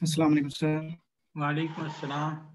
अस्सलाम वालेकुम सर। वालेकुम अस्सलाम।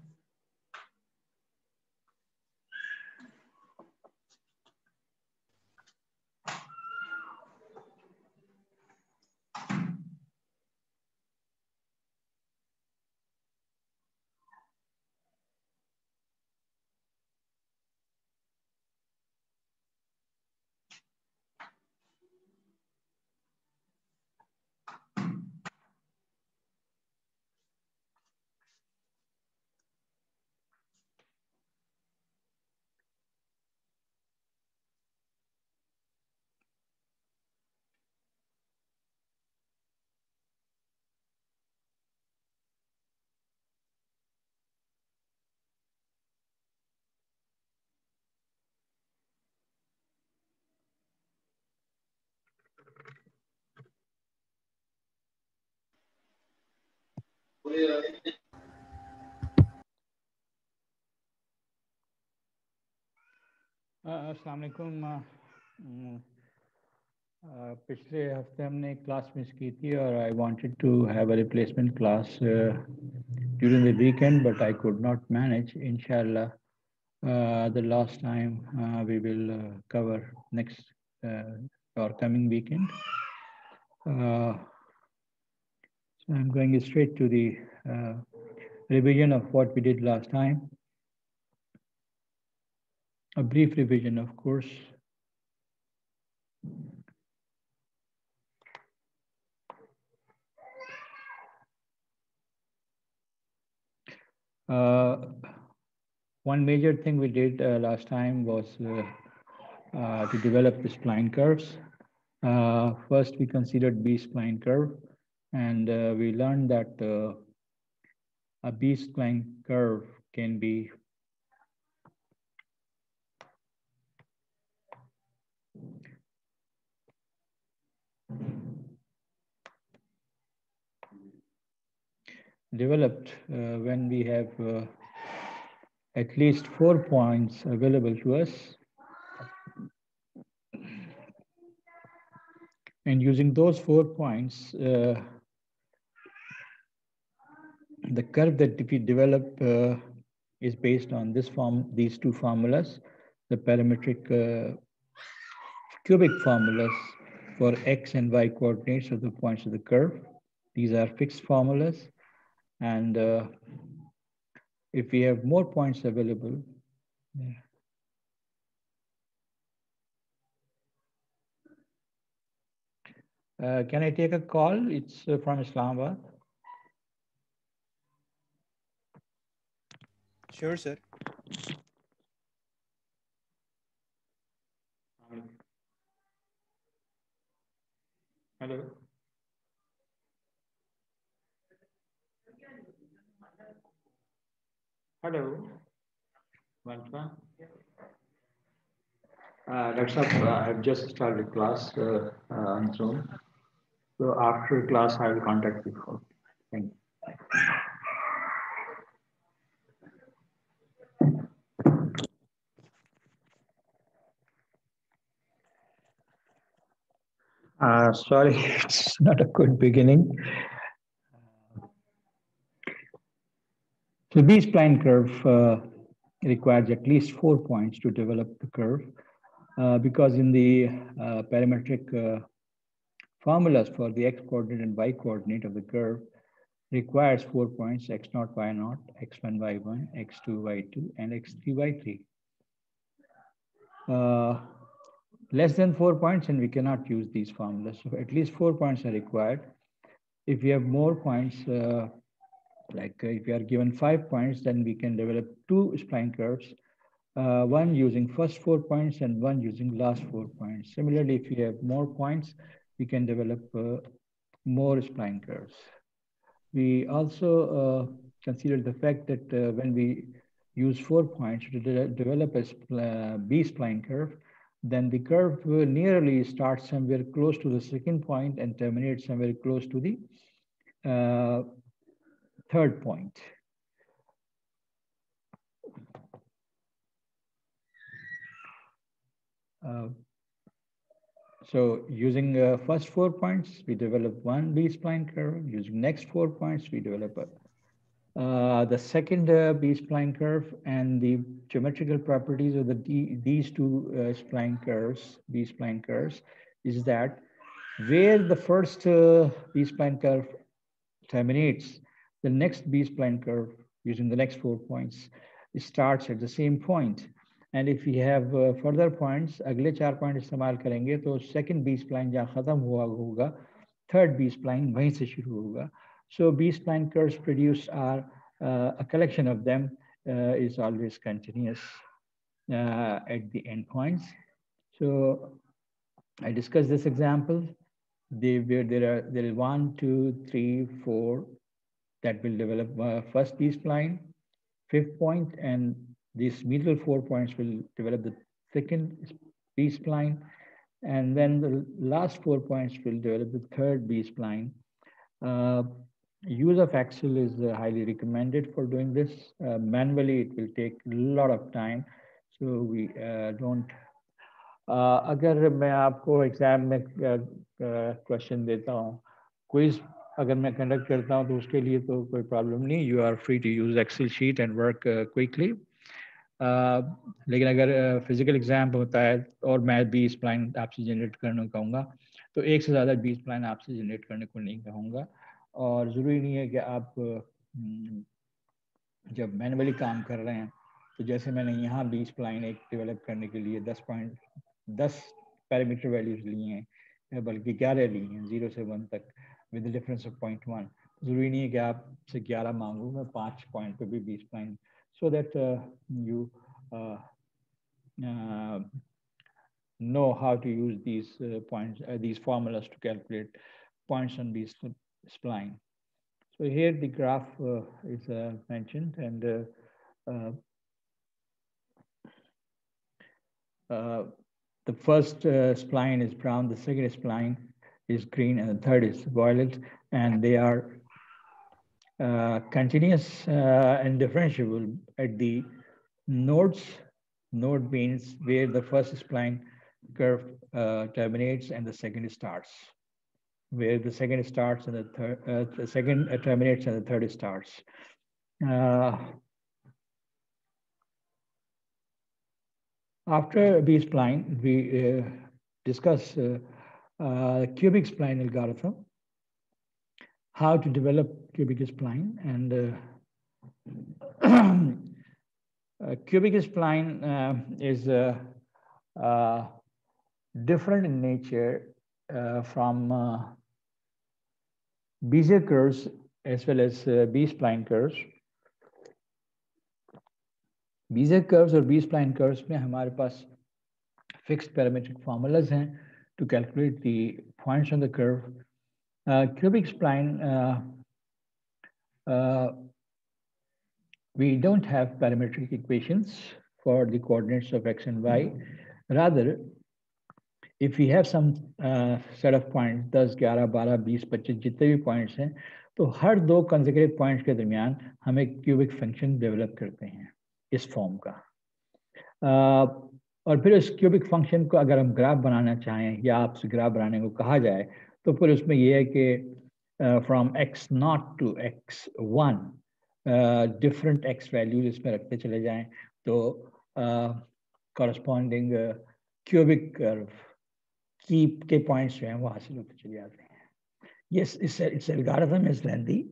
अस्सलाम वालेकुम। पिछले हफ्ते हमने एक क्लास मिस की थी और I wanted to have a replacement class during the weekend but I could not manage. इंशाल्लाह the last time we will cover next or coming weekend. So I'm going straight to the revision of what we did last time. A brief revision, of course. One major thing we did last time was to develop the spline curves. First, we considered B-spline curve, and we learned that a B-spline curve can be developed when we have at least 4 points available to us. And using those 4 points, the curve that we develop is based on these two formulas, the parametric cubic formulas for x and y coordinates of the points of the curve. These are fixed formulas. And if we have more points available, can I take a call? It's from Islamabad. Sure, sir. Hello. Hello. Dr. Sahab, I've just started class on Zoom. So after class, I will contact you. Thank you. Sorry, it's not a good beginning. So B-spline curve requires at least 4 points to develop the curve because in the parametric formulas for the x coordinate and y coordinate of the curve requires 4 points, x0, y0, x1, y1, x2, y2, and x3, y3. Less than 4 points and we cannot use these formulas. So at least 4 points are required. If we have more points, if we are given 5 points, then we can develop 2 spline curves, one using first 4 points and one using last 4 points. Similarly, if we have more points, we can develop more spline curves. We also consider the fact that when we use 4 points to develop a B-spline curve, then the curve nearly starts somewhere close to the second point and terminates somewhere close to the third point. So using first 4 points, we develop one B-spline curve. Using next 4 points, we develop the second B-spline curve, and the geometrical properties of these two spline curves, B-spline curves, is that where the first B-spline curve terminates, the next B-spline curve using the next 4 points starts at the same point. And if we have further points, अगले 4 point इस्तेमाल करेंगे तो second B-spline जहाँ खत्म हुआ होगा, third B-spline वहीं से शुरू होगा. So B-spline curves produced are a collection of them is always continuous at the endpoints. So I discussed this example. There is 1, 2, 3, 4 that will develop first B-spline, fifth point, and these middle 4 points will develop the second B-spline, and then the last 4 points will develop the third B-spline. Use of Excel is highly recommended for doing this. Manually, it will take a lot of time, so we don't. अगर मैं आपको exam में question देता हूँ, quiz अगर मैं conduct करता हूँ तो उसके लिए तो कोई प्रॉब्लम नहीं. You are free to use excel sheet and work quickly. लेकिन अगर फिजिकल एग्जाम होता है और मैं 20 प्लान आपसे जनरेट करने कहूँगा तो एक से ज़्यादा 20 प्लान आपसे जनरेट करने को नहीं कहूँगा. और ज़रूरी नहीं है कि आप जब मैनुअली काम कर रहे हैं तो जैसे मैंने यहाँ 20 प्लान एक डेवलप करने के लिए 10 पैरामीटर वैल्यूज लिए हैं, बल्कि 11 लिए हैं 0 से 1 तक विद डिफरेंस ऑफ 0.1. ज़रूरी नहीं है कि आपसे 11 मांगूँ, मैं 5 पॉइंट पे भी 20 plan, so that you know how to use these points, these formulas to calculate points on these spline. So here the graph is mentioned, and the first spline is brown, the second spline is green, and the third is violet, and they are continuous and differentiable at the nodes. Node means where the first spline curve terminates and the second starts. Where the second starts and the second terminates and the third starts. After B-spline, we discuss cubic spline algorithm, how to develop cubic spline, and cubic spline is different in nature from Bezier curves as well as B-spline curves. Bezier curves और B-spline curves में हमारे पास fixed parametric formulas हैं to calculate the points on the curve. Cubic spline, we don't have parametric equations for the coordinates of x and y. Rather, if we have some set of points, 10, 11, 12, 20, 25 जितने भी points हैं, तो हर दो consecutive points के दरमियान हम एक cubic function develop करते हैं इस form का. और फिर इस cubic function को अगर हम ग्राफ बनाना चाहें या आपसे ग्राफ बनाने को कहा जाए तो फिर उसमें ये है कि from x0 to x1 different x values इसमें रखते चले जाएं तो corresponding cubic curve के points जो हैं वो हासिल होते चले जाते हैं. Yes, its algorithm is lengthy.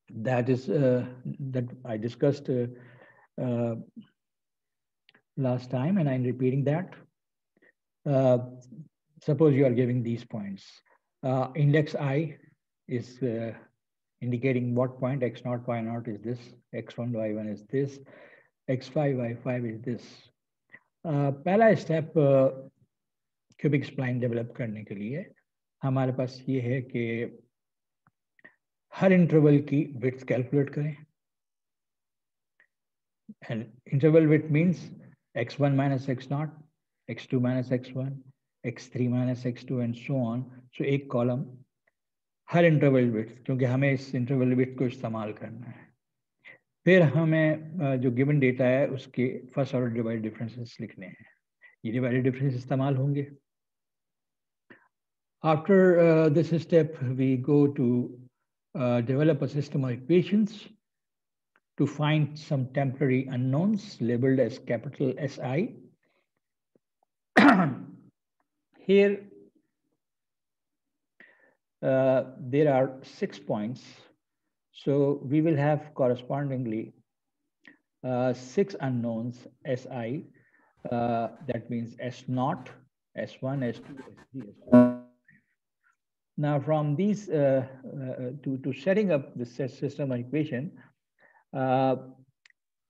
That is that I discussed last time, and I'm repeating that. Suppose you are giving these points. Index I is indicating what point x0, y0 is this, x1, y1 is this, x5, y5 is this. पहला step cubic spline develop करने के लिए हमारे पास ये है कि हर interval की width calculate करें. And interval width means x1 minus x0, x2 minus x1, x3 minus x2 and so on. So एक कॉलम हर इंटरवल विड्थ, क्योंकि हमें इस इंटरवल विड्थ को इस्तेमाल करना है. फिर हमें जो गिवन डेटा है उसके फर्स्ट ऑर्डर डिवाइडेड डिफरेंसेस लिखने हैं. ये डिवाइडेड डिफरेंस इस्तेमाल होंगे After this step, we go to develop a system of equations to find some temporary unknowns labeled as capital SI. Here, there are 6 points. So we will have correspondingly 6 unknowns SI. That means S0, S1, S2, S3, S4. Now, from these, to setting up the system equation,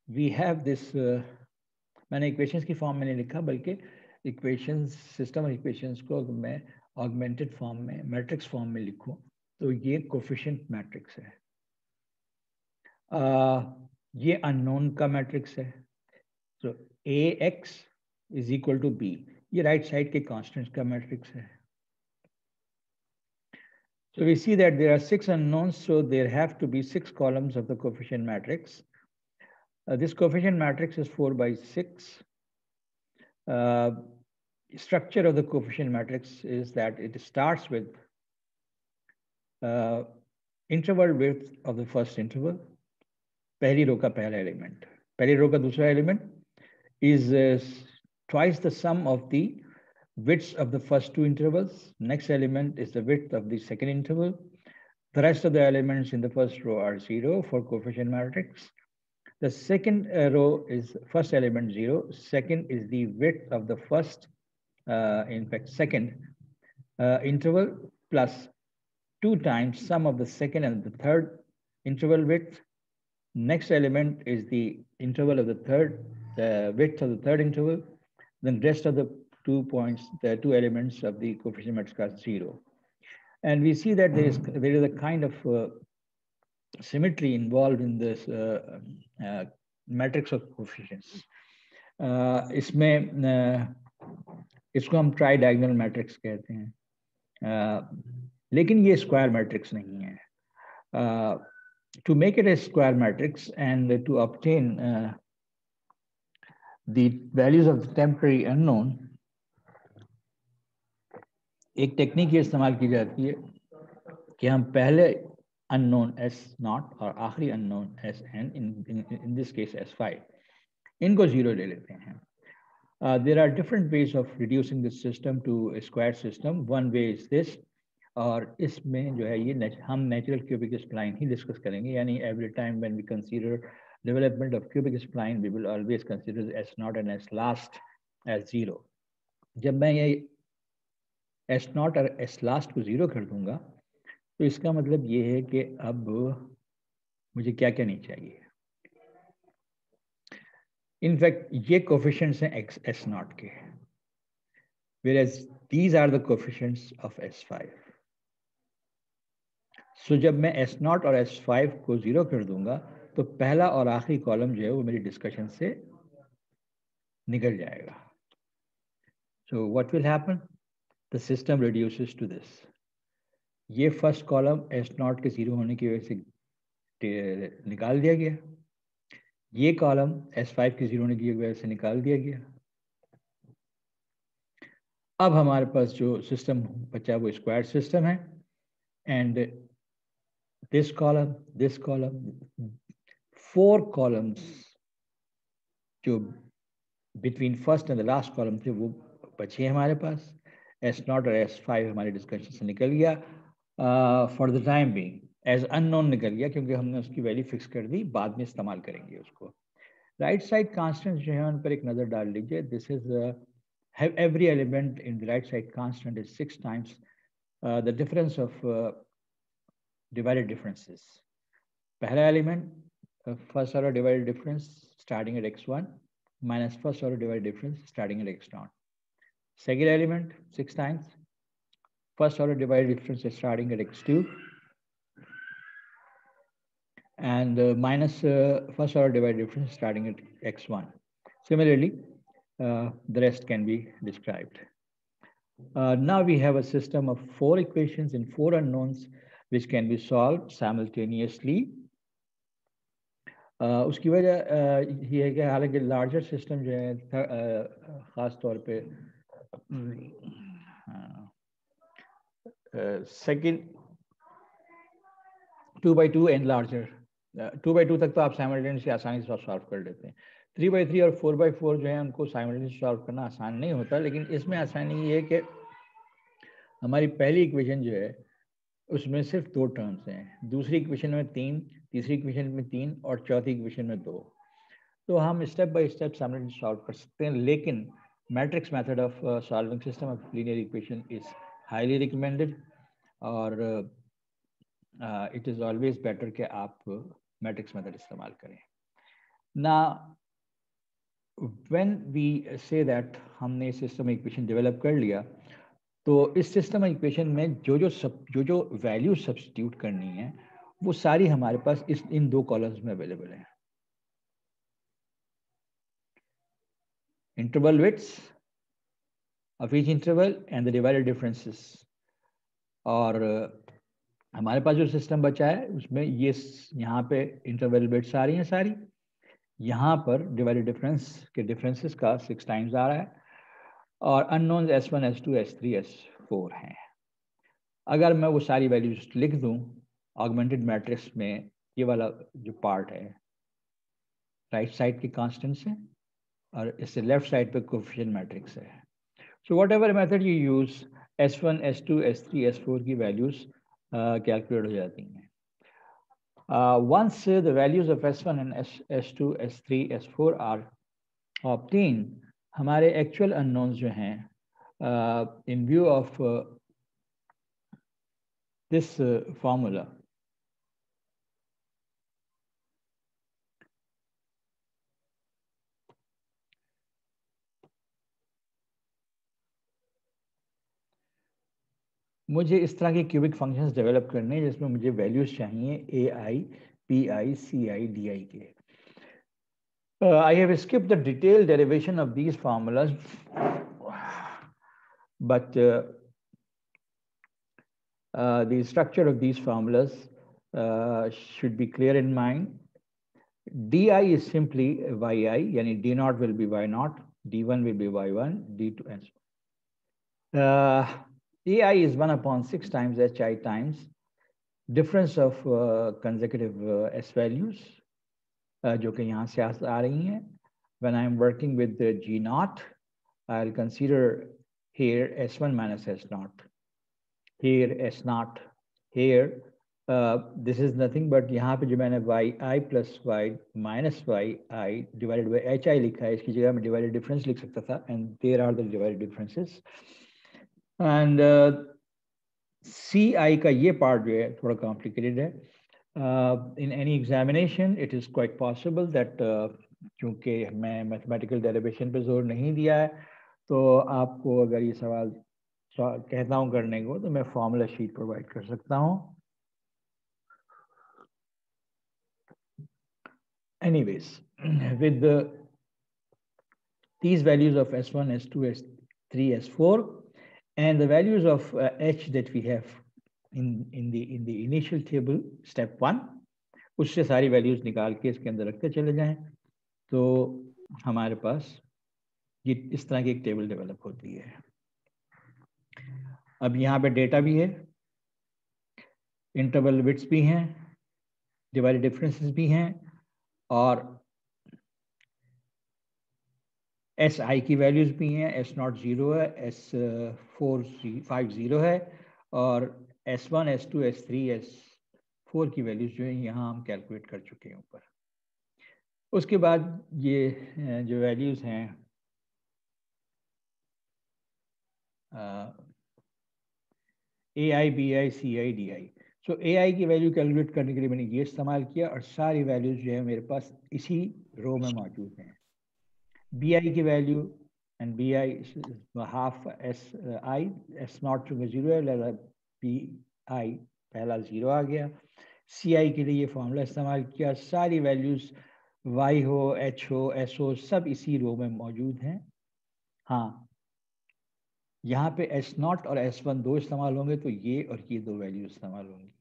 we have this, मैंने equations की form में नहीं लिखा, बल्कि equations, system equations को मैं augmented form में, matrix form में लिखूं, तो ये coefficient matrix है. ये unknown का matrix है. So AX is equal to B. ये right side के constants का matrix है. So we see that there are 6 unknowns, so there have to be 6 columns of the coefficient matrix. This coefficient matrix is 4 by 6. Structure of the coefficient matrix is that it starts with interval width of the first interval. पहली रो का पहला element. पहली रो का दूसरा element is twice the sum of the widths of the first 2 intervals. Next element is the width of the second interval. The rest of the elements in the first row are 0 for coefficient matrix. The second row is first element 0. Second is the width of the first, in fact, second interval plus 2 times sum of the second and the third interval width. Next element is the interval of the third, the width of the third interval. Then rest of the 2 points, the 2 elements of the coefficient matrix are 0. And we see that there is a kind of symmetry involved in this matrix of coefficients. इसमें इसको हम try diagonal matrix कहते हैं, लेकिन ये square matrix नहीं है. To make it a square matrix and to obtain the values of the temporary unknown, एक टेक्निक ये इस्तेमाल की जाती है कि हम पहले unknown S0 और आखिरी unknown Sn, in this case S5, इनको 0 ले लेते हैं. There are different ways of reducing this system to a square system. One way is this, और इसमें जो है ये हम natural cubic spline ही discuss करेंगे. यानी every time when we consider development of cubic spline, we will always consider S0 and S last as 0. जब मैं ये S0 और S last को 0 कर दूंगा, तो इसका मतलब ये है कि अब मुझे क्या क्या नहीं चाहिए. In fact, ये coefficients हैं S0 के, whereas these are the coefficients of S5. So जब मैं S0 और S5 को 0 कर दूंगा, तो पहला और आखिरी कॉलम जो है वो मेरी डिस्कशन से निकल जाएगा. So what will happen? The system reduces to this. ये फर्स्ट कॉलम S0 के 0 होने की वजह से निकाल दिया गया. ये कॉलम S5 के 0 होने की वजह से निकाल दिया गया. अब हमारे पास जो सिस्टम बचा वो स्क्वायर सिस्टम है. एंड this column, 4 columns जो between first and the last column थे वो बचे हमारे पास. S0 और S5 हमारे डिस्कशन से निकल गया. For the time being as unknown निकल गया, क्योंकि हमने उसकी वैल्यू फिक्स कर दी, बाद में इस्तेमाल करेंगे उसको. राइट साइड कांस्टेंट जो है उन पर एक नजर डाल लीजिए. This is every element in the right side constant is 6 times the difference of divided differences. पहला element, first order divided difference starting at x1 minus first order divided difference starting at x0. Second element, 6 times. First order divided difference is starting at x2 and minus first order divided difference starting at x1. Similarly, the rest can be described. Now we have a system of 4 equations in 4 unknowns which can be solved simultaneously. उसकी वजह ये है कि हालांकि larger system जो है ख़ास तौर पे सेकेंड 2/2 एंड लार्जर, 2/2 तक तो आप साइमल्टेनियसली आसानी से सॉल्व कर लेते हैं। 3/3 और 4/4 जो है उनको साइमल्टेनियसली सॉल्व करना आसान नहीं होता, लेकिन इसमें आसानी ये है कि हमारी पहली इक्वेशन जो है उसमें सिर्फ 2 टर्म्स हैं, दूसरी इक्वेशन में 3, तीसरी इक्वेशन में 3 और चौथी इक्वेशन में 2। तो हम step by step simultaneously solve कर सकते हैं, लेकिन matrix method of solving system of linear equation is highly recommended, और इट इज़ ऑलवेज बेटर कि आप मैट्रिक्स मेथड इस्तेमाल करें ना। व्हेन वी से दैट हमने सिस्टम इक्वेशन डेवलप कर लिया, तो इस सिस्टम इक्वेशन में जो वैल्यू सब्स्टिट्यूट करनी है वो सारी हमारे पास इन 2 कॉलम्स में अवेलेबल है। Interval widths of each interval and the divided differences, और हमारे पास जो सिस्टम बचा है उसमें ये यहाँ पे इंटरवल विड्थ्स आ रही हैं सारी, यहाँ पर डिवाइडेड डिफरेंस के डिफरेंसेस का 6 टाइम्स आ रहा है, और unknown S1, S2, S3, S4 हैं। अगर मैं वो सारी वैल्यूज लिख दूं ऑगमेंटेड मैट्रिक्स में, ये वाला जो पार्ट है राइट साइड के कांस्टेंट्स हैं और इससे लेफ्ट साइड पे कोएफिशिएंट मैट्रिक्स है। So what ever method you use, S1, S2, S3, S4 की वैल्यूज कैलकुलेट हो जाती हैं। Once the values of S1 and S2, S3, S4 are obtained, हमारे एक्चुअल अननोन्स जो हैं in view of this formula, मुझे इस तरह के क्यूबिक फंक्शंस डेवलप करने हैं जिसमें मुझे वैल्यूज चाहिए AI, PI, CI, DI के। I have skipped the detailed derivation of these formulas, but the structure of these formulas should be clear in mind. DI is simply YI, yani D0 will be Y0, D1 will be Y1, D2 and so. AI is 1/6 times HI times difference of consecutive S values, जो कि यहाँ से आ रही हैं. When I am working with the G0, I'll consider here S1 minus S0, here S0, here this is nothing but यहाँ पे जो मैंने YI plus Y minus YI divided by HI लिखा है, इसकी जगह मैं divided difference लिख सकता था, and there are the divided differences. And CI का ये part जो है थोड़ा complicated है. In any examination, it is quite possible that क्योंकि मैं mathematical derivation पे जोर नहीं दिया है, तो आपको अगर ये सवाल कहता हूँ करने को, तो मैं formula sheet provide कर सकता हूँ. Anyways, with these values of S1, S2, S3, S4, and the values of H that we have in the initial table, step 1, उससे सारी values निकाल के इसके अंदर रखते चले जाएं, तो हमारे पास ये इस तरह की एक टेबल डेवलप होती है. अब यहाँ पे डेटा भी है, इंटरवल विड्थ्स भी हैं, डिवाइडेड डिफरेंसेस भी हैं, और SI की वैल्यूज भी हैं. S0 0 है, S4 5 0 है, और S1, S2, S3, S4 की वैल्यूज जो है यहाँ हम कैलकुलेट कर चुके हैं ऊपर. उसके बाद ये जो वैल्यूज हैं AI, BI, CI, DI. सो AI की वैल्यू कैलकुलेट करने के लिए मैंने ये इस्तेमाल किया, और सारी वैल्यूज जो है मेरे पास इसी रो में मौजूद हैं. BI की value and BI half SI, S0 चूँकि 0 है, लगा BI पहला 0 आ गया. CI के लिए ये फॉर्मूला इस्तेमाल किया. सारी वैल्यूज Y हो, H हो, S हो, सब इसी रो में मौजूद हैं. हाँ, यहाँ पे S0 और S1 दो इस्तेमाल होंगे, तो ये और ये दो वैल्यू इस्तेमाल होंगी.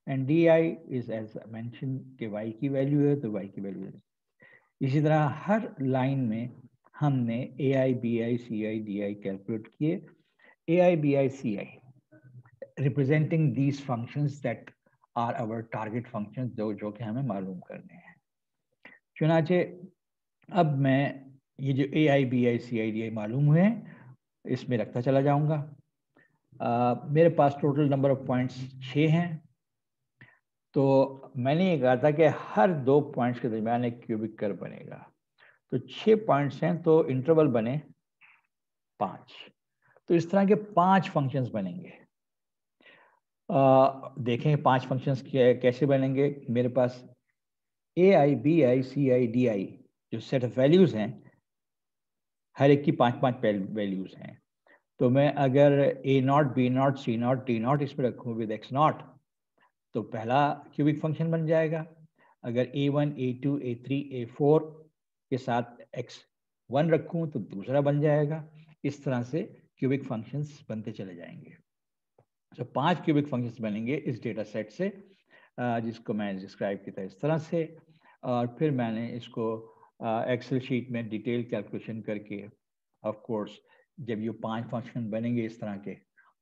And DI is as mention के Y की वैल्यू है, तो Y की वैल्यू है. इसी तरह हर लाइन में हमने AI, BI, CI, DI calculate किए. AI, BI, CI representing these functions that are our target functions, जो कि हमें मालूम करने हैं। चुनाचे अब मैं ये जो ए आई B I C I D I मालूम हुए इसमें रखता चला जाऊंगा। मेरे पास टोटल नंबर ऑफ पॉइंट्स 6 हैं। तो मैंने ये कहा था कि हर 2 पॉइंट्स के दरमियान एक क्यूबिक कर्व बनेगा। तो 6 पॉइंट्स हैं तो इंटरवल बने 5। तो इस तरह के 5 फंक्शंस बनेंगे। देखें 5 फंक्शंस कैसे बनेंगे। मेरे पास ए आई B I C I D I जो सेट ऑफ वैल्यूज हैं, हर एक की 5-5 वैल्यूज हैं। तो मैं अगर A not B not C not D not इसमें रखूँ विद एक्स नॉट तो पहला क्यूबिक फंक्शन बन जाएगा। अगर a1 a2 a3 a4 के साथ x1 रखूं तो दूसरा बन जाएगा। इस तरह से क्यूबिक फंक्शंस बनते चले जाएंगे। तो 5 क्यूबिक फंक्शंस बनेंगे इस डेटा सेट से, जिसको मैं डिस्क्राइब किया था इस तरह से। और फिर मैंने इसको एक्सेल शीट में डिटेल कैलकुलेशन करके, ऑफ कोर्स जब ये 5 फंक्शन बनेंगे इस तरह के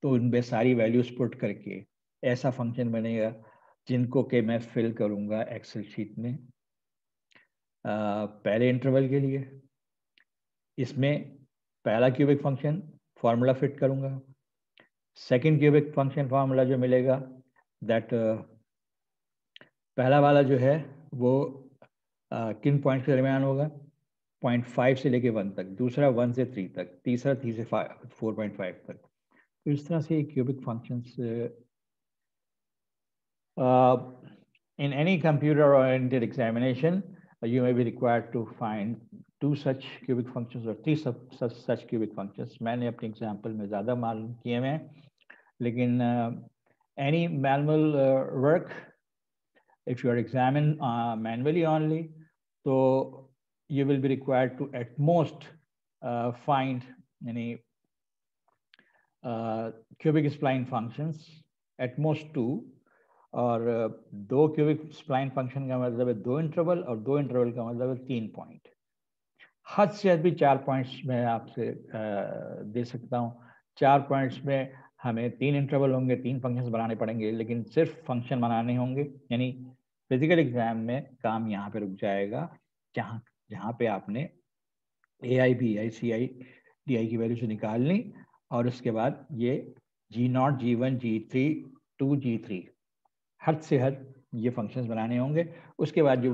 तो उनमें सारी वैल्यूज पुट करके ऐसा फंक्शन बनेगा जिनको कि मैं फिल करूंगा एक्सेल शीट में पहले इंटरवल के लिए। इसमें पहला क्यूबिक फंक्शन फार्मूला फिट करूंगा। सेकंड क्यूबिक फंक्शन फार्मूला जो मिलेगा दैट पहला वाला जो है वो किन पॉइंट के दरमियान होगा, 0.5 से लेके 1 तक, दूसरा 1 से 3 तक, तीसरा 3 से 4.5 तक। तो इस तरह से cubic functions in any computer-oriented examination, you may be required to find 2 such cubic functions or 3 such cubic functions. मैंने अपने example में ज़्यादा मालूम किए हैं, लेकिन any manual work, if you are examined manually only, so you will be required to at most find any cubic spline functions, at most 2, और 2 cubic spline function का मतलब है 2 इंटरवल, और 2 इंटरवल का मतलब है 3 पॉइंट। हद से हद भी 4 पॉइंट्स में आपसे दे सकता हूँ। 4 पॉइंट्स में हमें 3 इंटरवल होंगे, 3 फंक्शंस बनाने पड़ेंगे, लेकिन सिर्फ फंक्शन बनाने होंगे। यानी फिजिकल एग्जाम में काम यहाँ पे रुक जाएगा जहाँ पे आपने ए आई B I C I D I की वैल्यू से निकाल ली, और उसके बाद ये G0 G1 G3 2 G3 हद से हद ये फंक्शंस बनाने होंगे। उसके बाद जो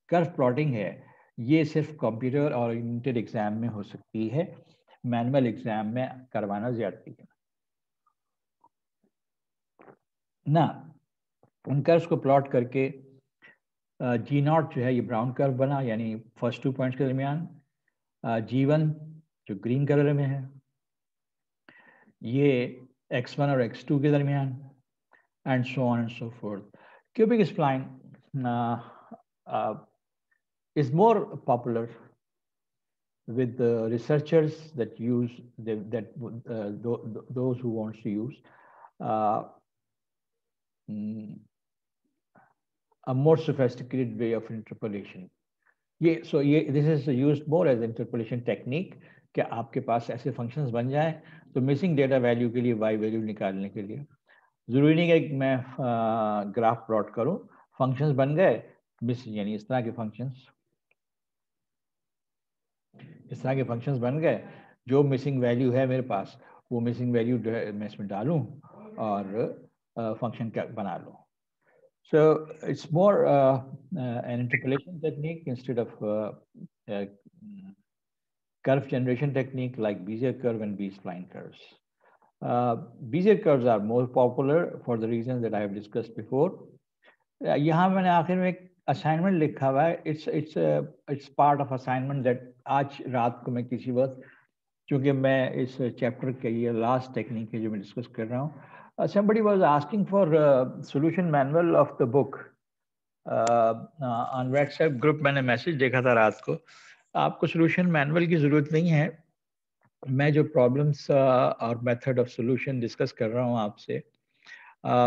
कर्व प्लॉटिंग है ये सिर्फ कंप्यूटर ओरिएंटेड एग्जाम में हो सकती है, मैनुअल एग्जाम में करवाना ज्यादती है ना। उन कर्व्स को प्लॉट करके G0 जो है ये ब्राउन कर्व बना, यानी फर्स्ट 2 पॉइंट्स के दरमियान। G1 जो ग्रीन कलर में है ये x1 और x2 के दरमियान, and so on and so fourth. Cubic spline is more popular with the researchers that use those who wants to use a more sophisticated way of interpolation. This is used more as interpolation technique कि आपके पास ऐसे functions बन जाए तो missing data value के लिए y value निकालने के लिए जरूरी नहीं है कि मैं ग्राफ प्लॉट करूं। फंक्शंस बन गए यानी इस तरह के फंक्शंस बन गए, जो मिसिंग वैल्यू है मेरे पास वो मिसिंग वैल्यू मैं इसमें डालूं और फंक्शन बना लूं। So it's more an interpolation technique instead of curve generation technique like Bezier curve and B-spline curves. Bezier curves are more popular for the reasons that I have discussed before. यहाँ मैंने आखिर में एक assignment लिखा हुआ है। It's part of assignment that आज रात को मैं किसी वक्त, क्योंकि मैं इस चैप्टर के ये लास्ट टेक्निक है जो मैं डिस्कस कर रहा हूँ। somebody was asking for solution manual of the book on WhatsApp group. मैंने मैसेज देखा था रात को। आपको सोल्यूशन मैनुअल की जरूरत नहीं है। मैं जो प्रॉब्लम्स और मेथड ऑफ सोल्यूशन डिस्कस कर रहा हूँ आपसे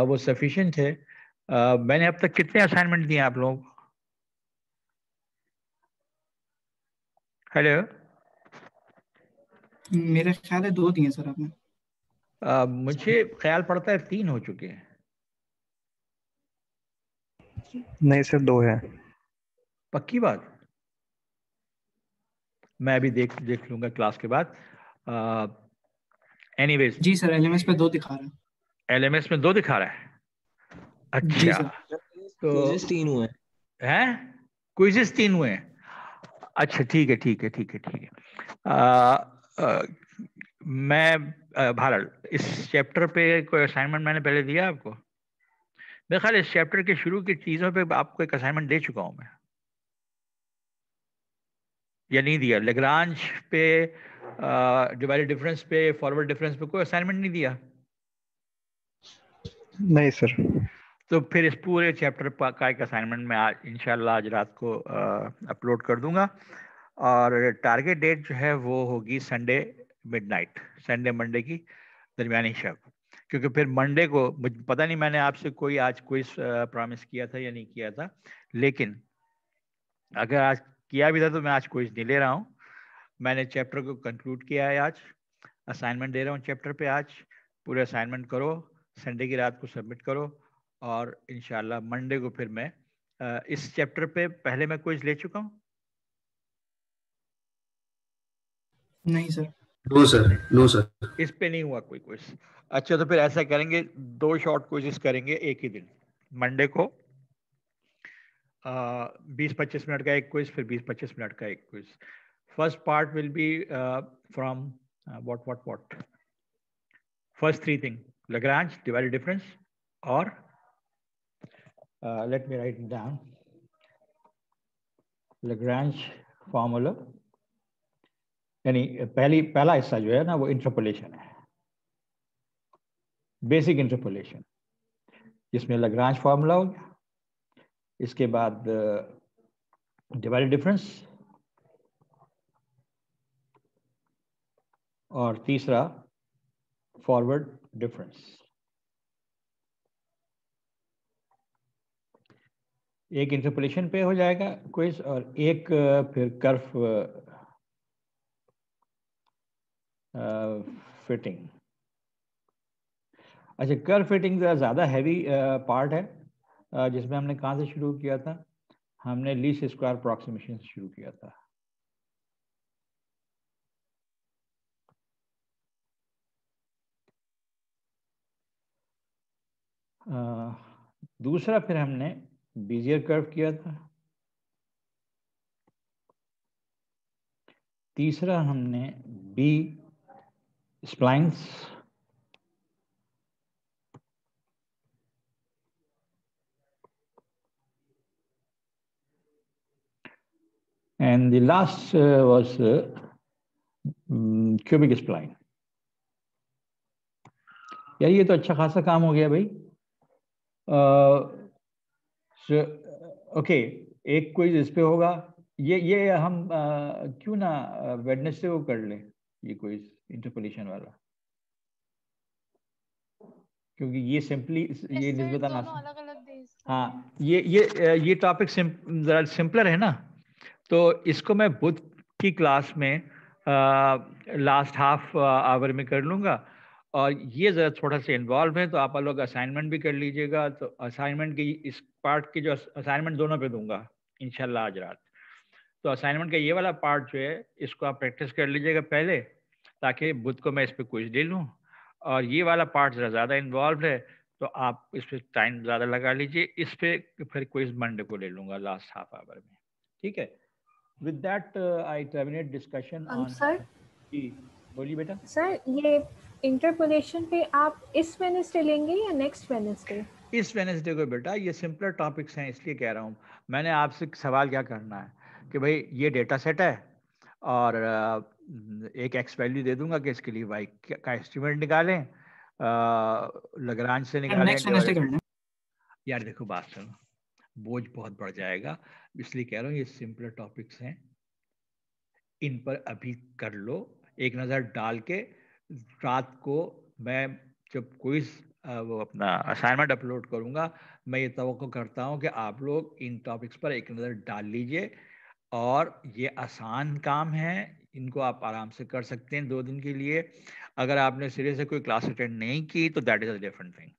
वो सफिशिएंट है। मैंने अब तक कितने असाइनमेंट दिए आप लोगों को? हेलो, मेरे ख्याल है 2 दिए सर आपने। मुझे ख्याल पड़ता है 3 हो चुके हैं। नहीं सर, 2 है। पक्की बात? मैं अभी देख लूंगा क्लास के बाद। एनीवेज, जी सर, एलएमएस पे 2 दिखा रहा है। एलएमएस में 2 दिखा रहा है। जी अच्छा, सर। तो क्विज़ेस 3 हुए हैं, क्विज़ेस 3 हुए हैं। अच्छा ठीक है ठीक है ठीक है ठीक है। मैं भारत, इस चैप्टर पे कोई असाइनमेंट मैंने पहले दिया आपको? मेरे ख्याल इस चैप्टर के शुरू की चीज़ों पे आपको एक असाइनमेंट दे चुका हूँ मैं, या नहीं दिया? लेग्रांज पे, डिवाइडेड डिफरेंस पे, फॉरवर्ड डिफरेंस पे कोई असाइनमेंट नहीं दिया? नहीं सर। तो फिर इस पूरे चैप्टर का एक असाइनमेंट मैं आज इंशाल्लाह आज रात को अपलोड कर दूंगा। और टारगेट डेट जो है वो होगी संडे मिडनाइट, संडे मंडे की दरमियानी शब। क्योंकि फिर मंडे को मुझे पता नहीं, मैंने आपसे कोई आज क्विज प्रॉमिस किया था या नहीं किया था, लेकिन अगर आज किया भी था तो मैं आज क्विज नहीं ले रहा हूँ। मैंने चैप्टर को कंक्लूड किया है आज, असाइनमेंट दे रहा हूँ चैप्टर पे आज। पूरे असाइनमेंट करो, संडे की रात को सबमिट करो, और इंशाल्लाह मंडे को फिर मैं इस चैप्टर पे पहले मैं क्विज ले चुका हूँ। नहीं sir. No sir, no sir. इस पे नहीं हुआ कोई क्विज। अच्छा, तो फिर ऐसा करेंगे, 2 शॉर्ट क्विजेस करेंगे एक ही दिन, मंडे को 20-25 मिनट का एक क्विज, फिर 20-25 मिनट का एक quiz. First part will be from what first 3 thing, Lagrange divided difference, or let me write it down, Lagrange formula। यानी पहला हिस्सा जो है ना वो इंटरपोलेशन है, बेसिक इंटरपोलेशन, जिसमें लग्रांज फार्मूला हो गया, इसके बाद डिवाइडेड डिफरेंस, और तीसरा फॉरवर्ड डिफरेंस। एक इंटरपोलेशन पे हो जाएगा क्विज, और एक फिर कर्व फिटिंग। अच्छा, कर्व फिटिंग ज़्यादा हैवी पार्ट है, जिसमें हमने कहाँ से शुरू किया था? हमने लीस्ट स्क्वायर अप्रॉक्सीमेशन से शुरू किया था। दूसरा फिर हमने बीजियर कर्व किया था। तीसरा हमने B splines. And the last was cubic spline। यार ये तो अच्छा खासा काम हो गया भाई। ओके, एक क्विज इस पे होगा। ये हम क्यों ना वेडनेसडे को कर ले ये क्विज इंटरपोलेशन वाला, क्योंकि ये सिंपली ये निस्बतन आसान। हाँ, ये टॉपिक जरा सिंपलर है ना, तो इसको मैं बुध की क्लास में लास्ट हाफ आवर में कर लूँगा। और ये ज़रा थोड़ा सा इन्वॉल्व है, तो आप लोग असाइनमेंट भी कर लीजिएगा। तो असाइनमेंट की इस पार्ट की जो असाइनमेंट दोनों पे दूंगा इंशाल्लाह आज रात। तो असाइनमेंट का ये वाला पार्ट जो है इसको आप प्रैक्टिस कर लीजिएगा पहले, ताकि बुध को मैं इस पर क्विज ले लूँ। और ये वाला पार्ट ज़्यादा इन्वॉल्व है, तो आप इस पर टाइम ज़्यादा लगा लीजिए। इस पे फिर क्विज मंडे को ले लूँगा लास्ट हाफ आवर में, ठीक है? With that I terminate discussion on. Sir, जी बोलिए बेटा। सर ये इंटरपोलेशन पे आप इस वेडनेसडे लेंगे या नेक्स्ट वेडनेसडे? इस वेडनेसडे को बेटा, ये सिंपलर टॉपिक्स हैं इसलिए कह रहा हूँ। मैंने आपसे सवाल क्या करना है कि भाई ये डेटा सेट है, और एक एक्स वैल्यू दे दूंगा कि इसके लिए वाई का एस्टिमेट निकालें, लग्रांज से निकालें। नेक्स्ट वेडनेसडे करना है। यार देखो बात सुनो, बोझ बहुत बढ़ जाएगा, इसलिए कह रहा हूँ ये सिंपलर टॉपिक्स हैं, इन पर अभी कर लो एक नज़र डाल के। रात को मैं जब क्विज वो अपना असाइनमेंट अपलोड करूंगा, मैं ये तवक्को करता हूँ कि आप लोग इन टॉपिक्स पर एक नज़र डाल लीजिए। और ये आसान काम है, इनको आप आराम से कर सकते हैं 2 दिन के लिए। अगर आपने सिरे से कोई क्लास अटेंड नहीं की तो that is a different thing.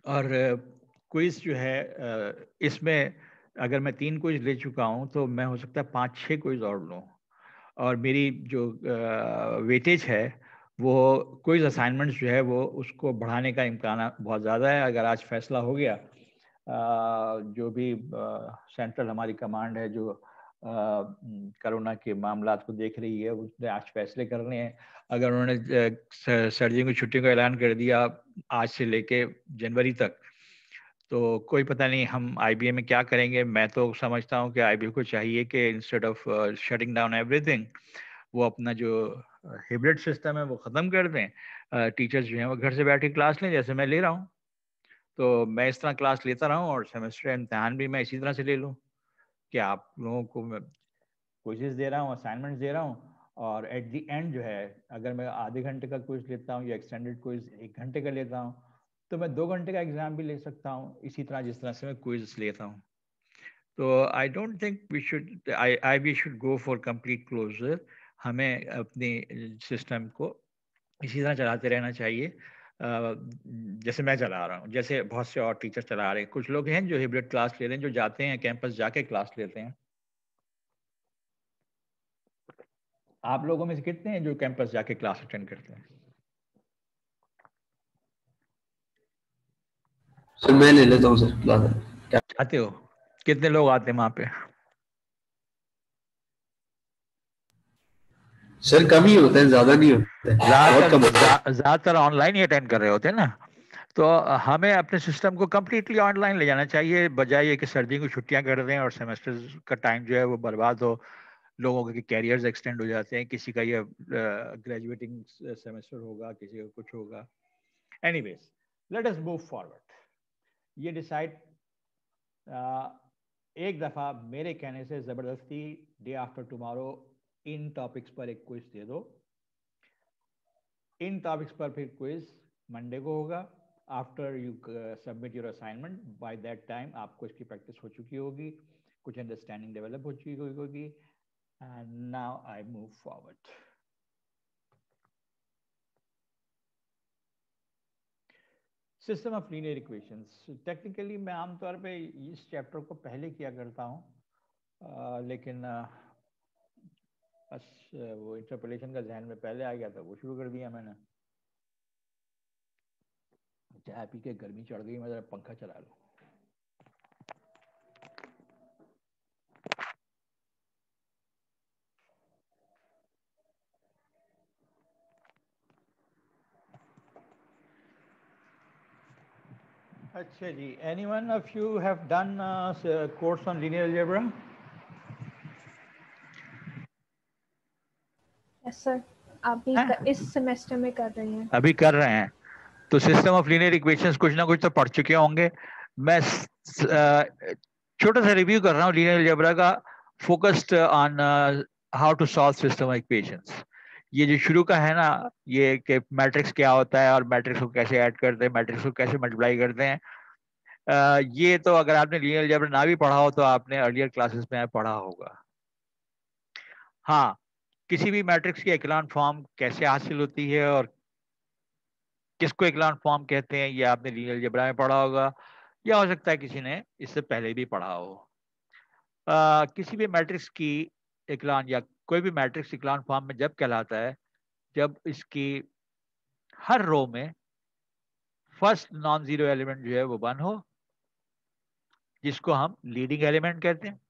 और क्विज जो है इसमें अगर मैं 3 क्विज ले चुका हूँ तो मैं हो सकता है 5-6 क्विज और लूँ। और मेरी जो वेटेज है वो क्विज असाइनमेंट्स जो है वो उसको बढ़ाने का इम्कान बहुत ज़्यादा है। अगर आज फैसला हो गया, जो भी सेंट्रल हमारी कमांड है जो कोरोना के मामलात को देख रही है, उसने आज फैसले करने हैं। अगर उन्होंने सर्दियों की छुट्टियों का ऐलान कर दिया आज से लेके जनवरी तक, तो कोई पता नहीं हम आईबीए में क्या करेंगे। मैं तो समझता हूँ कि आईबीए को चाहिए कि instead of shutting down everything, वो अपना जो हाइब्रिड सिस्टम है वो ख़त्म कर दें। टीचर्स जो हैं वो घर से बैठ के क्लास लें, जैसे मैं ले रहा हूँ। तो मैं इस तरह क्लास लेता रहूँ और सेमेस्टर इम्तहान भी मैं इसी तरह से ले लूँ कि आप लोगों को मैं क्विज़ेस दे रहा हूँ, असाइनमेंट्स दे रहा हूँ, और एट द एंड जो है अगर मैं आधे घंटे का क्विज लेता हूँ या एक्सटेंडेड क्विज 1 घंटे का लेता हूँ तो मैं 2 घंटे का एग्जाम भी ले सकता हूँ, इसी तरह जिस तरह से मैं क्विज लेता हूँ। तो I don't think we should I we should go for complete closure. हमें अपने सिस्टम को इसी तरह चलाते रहना चाहिए जैसे मैं चला रहा हूँ, जैसे बहुत से और टीचर चला रहे हैं। कुछ लोग हैं जो हाइब्रिड क्लास ले रहे हैं, जो जाते हैं कैंपस जाके क्लास लेते हैं। आप लोगों में से कितने हैं जो कैंपस जाके क्लास अटेंड करते हैं? सर मैं ले लेता हूँ सर क्लास। आते हो? कितने लोग आते हैं वहां पे? सर कम ही होते हैं, ज्यादा नहीं होते हैं, बहुत कम होते हैं। ज्यादातर ऑनलाइन ही अटेंड कर रहे होते हैं ना। तो हमें अपने सिस्टम को कम्प्लीटली ऑनलाइन ले जाना चाहिए, बजाय ये कि सर्दियों की छुट्टियां कर दें और सेमेस्टर का टाइम जो है वो बर्बाद हो, लोगों के कैरियर्स एक्सटेंड हो जाते हैं। किसी का ये ग्रेजुएटिंग सेमेस्टर होगा, किसी का कुछ होगा। Anyways, let us move forward. ये डिसाइड एक दफ़ा मेरे कहने से ज़बरदस्ती day after tomorrow in topics पर एक क्विज दे दो। इन टॉपिक्स पर फिर क्विज मंडे को होगा। After you submit your assignment, by that time आपको इसकी प्रैक्टिस हो चुकी होगी, कुछ अंडरस्टैंडिंग डेवलप हो चुकी होगी। And now I move forward. System of linear equations. Technically मैं आमतौर पे इस चैप्टर को पहले किया करता हूँ, लेकिन बस वो इंटरपोलेशन का जहन में पहले आ गया था, वो शुरू कर दिया मैंने। चाय पी के गर्मी चढ़ गई, मैं जरा पंखा चला लूँ। अच्छा जी, anyone of you have done a course on linear algebra? Yes sir, अभी इस सेमेस्टर में कर रहे हैं। अभी कर रहे हैं तो सिस्टम ऑफ लीनियर इक्वेशंस कुछ ना कुछ तो पढ़ चुके होंगे। मैं छोटा सा रिव्यू कर रहा हूँ लीनियर अलजेब्रा का, focused on how to solve system of equations. ये जो शुरू का है ना, ये कि मैट्रिक्स क्या होता है और मैट्रिक्स को कैसे ऐड करते हैं, मैट्रिक्स को कैसे मल्टीप्लाई करते हैं, ये तो अगर आपने लीनियर अलजेब्रा ना भी पढ़ा हो तो आपने अर्लियर क्लासेस में पढ़ा होगा। हाँ, किसी भी मैट्रिक्स की एक्लान फॉर्म कैसे हासिल होती है और किसको एक्लान फॉर्म कहते हैं, ये आपने लीनियर अलजेब्रा में पढ़ा होगा, या हो सकता है किसी ने इससे पहले भी पढ़ा हो। किसी भी मैट्रिक्स की एक्लान या कोई भी मैट्रिक्स एक्लान फॉर्म में जब कहलाता है जब इसकी हर रो में फर्स्ट नॉन जीरो एलिमेंट जो है वो 1 हो, जिसको हम लीडिंग एलिमेंट कहते हैं,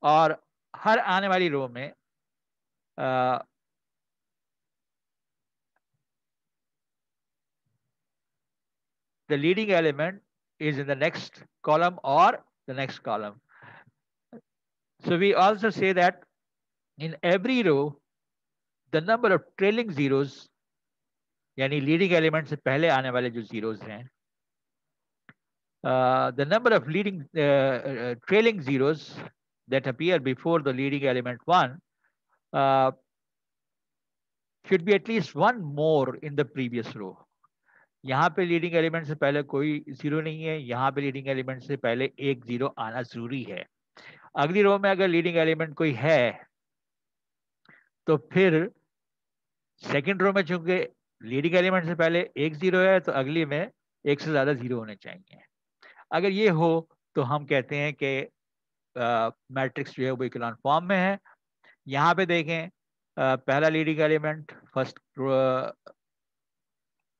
और हर आने वाली रो में the leading element is in the next column or the next column. So we also say that in every row, the number of trailing zeros, यानी leading element से पहले आने वाले जो zeros हैं, the number of leading trailing zeros that appear before the leading element 1 should be at least 1 more in the previous row. यहाँ पे leading element से पहले कोई जीरो नहीं है, यहाँ पे लीडिंग एलिमेंट से पहले एक जीरो आना जरूरी है। अगली रो में अगर लीडिंग एलिमेंट कोई है तो फिर सेकंड रो में चूंकि लीडिंग एलिमेंट से पहले एक जीरो है तो अगली में एक से ज्यादा जीरो होने चाहिए। अगर ये हो तो हम कहते हैं कि मैट्रिक्स जो है वो इकोलॉन फॉर्म में है। यहाँ पे देखें पहला लीडिंग एलिमेंट फर्स्ट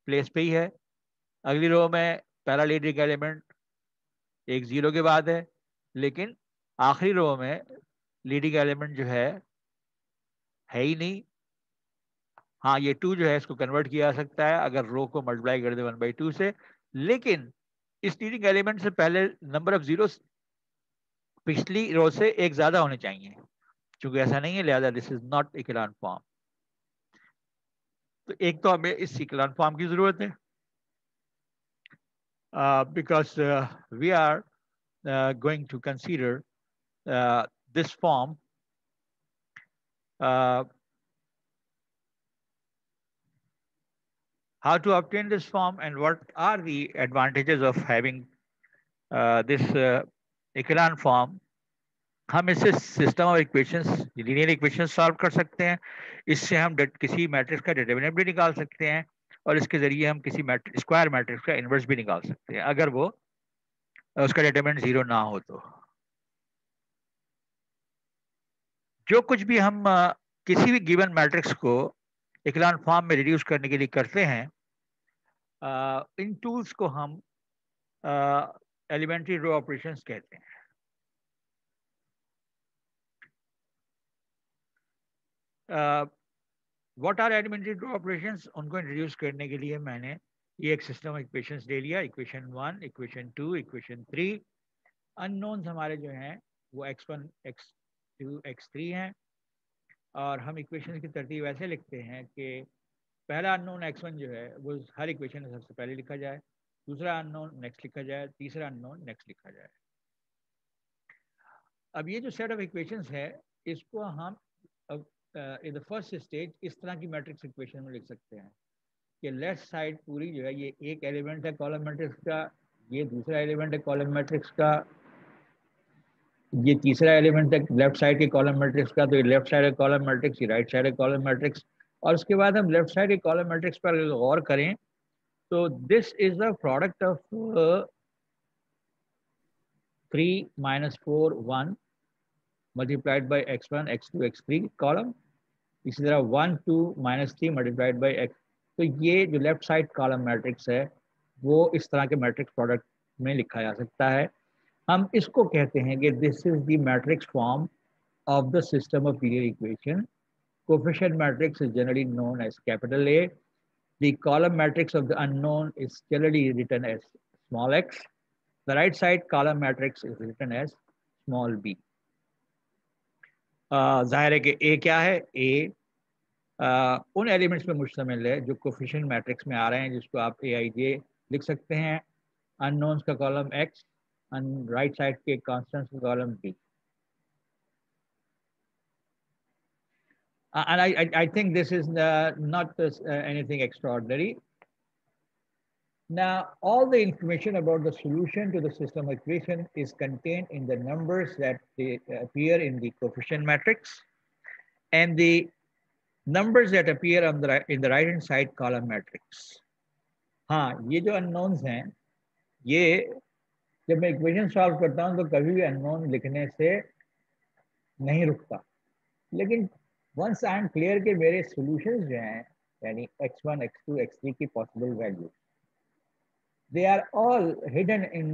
प्लेस पे ही है, अगली रो में पहला लीडिंग एलिमेंट एक जीरो के बाद है, लेकिन आखिरी रो में लीडिंग एलिमेंट जो है ही नहीं। हाँ, ये 2 जो है इसको कन्वर्ट किया जा सकता है अगर रो को मल्टीप्लाई कर दे 1/2 से, लेकिन इस लीडिंग एलिमेंट से पहले नंबर ऑफ जीरो पिछली रो से एक ज्यादा होने चाहिए, क्योंकि ऐसा नहीं है, लिहाजा दिस इज नॉट इकोलॉन फॉर्म। तो एक तो हमें इस इकोलॉन फॉर्म की जरूरत है because we are going to consider this form how to obtain this form and what are the advantages of having this echelon form। हम इससे system of equations, linear equations solve कर सकते हैं, इससे हम किसी मैट्रिक्स का डिटरमिनेंट भी निकाल सकते हैं, और इसके जरिए हम किसी स्क्वायर मैट्रिक्स का इन्वर्स भी निकाल सकते हैं अगर वो उसका डिटरमिनेंट जीरो ना हो तो। जो कुछ भी हम किसी भी गिवन मैट्रिक्स को इकोलॉन फॉर्म में रिड्यूस करने के लिए करते हैं, इन टूल्स को हम एलिमेंट्री रो ऑपरेशंस कहते हैं। What are elementary row operations? उनको इंट्रोड्यूस करने के लिए मैंने ये एक सिस्टम ऑफ इक्वेशंस ले लिया, इक्वेशन 1, इक्वेशन 2, इक्वेशन 3। अननोन्स हमारे जो हैं वो x1, x2, x3 हैं, और हम इक्वेशन की तरतीब ऐसे लिखते हैं कि पहला अननोन x1 जो है वो हर इक्वेशन में सबसे पहले लिखा जाए, दूसरा अननोन नेक्स्ट लिखा जाए, तीसरा अननोन नेक्स्ट लिखा जाए। अब ये जो सेट ऑफ इक्वेशंस है इसको हम इन द फर्स्ट स्टेज इस तरह की मैट्रिक्स इक्वेशन में लिख सकते हैं कि लेफ्ट साइड पूरी जो है ये एक एलिमेंट है कॉलम मैट्रिक्स का, ये दूसरा एलिमेंट है कॉलम मैट्रिक्स का, ये तीसरा एलिमेंट है लेफ्ट साइड के कॉलम मैट्रिक्स का, तो ये लेफ्ट साइड है कॉलम मैट्रिक्स, ये राइट साइड है कॉलम मैट्रिक्स। और उसके बाद हम लेफ्ट साइड के कॉलम मैट्रिक्स पर गौर करें तो this is the product of 3 - 4 1 multiplied by x1 x2 x3 column, इसी तरह 1 2 - 3 मल्टीप्लाइड बाय x। तो ये जो लेफ्ट साइड कॉलम मैट्रिक्स है वो इस तरह के मैट्रिक्स प्रोडक्ट में लिखा जा सकता है। हम इसको कहते हैं कि this is the matrix form of the system of linear equation. Coefficient matrix is generally known as capital A. The column matrix of the unknown is generally written as small x. The right side column matrix is written as small b. जाहिर है कि A क्या है? A उन elements पे मुश्तमिल है जो कोएफिशिएंट मैट्रिक्स में आ रहे हैं, जिसको आप AIJ लिख सकते हैं। अननोन्स का कॉलम x, राइट साइड के कॉन्स्टेंट्स का column b. And I think this is not anything extraordinary. Now, all the information about the solution to the system equation is contained in the numbers that they appear in the coefficient matrix and the numbers that appear on in the right hand side column matrix. हाँ, ये जो unknowns हैं, ये जब मैं equation solve करता हूँ तो कभी भी unknown लिखने से नहीं रुकता, लेकिन once I am clear कि मेरे solutions जो हैं यानी x1, x2, x3 की possible values, they are all hidden in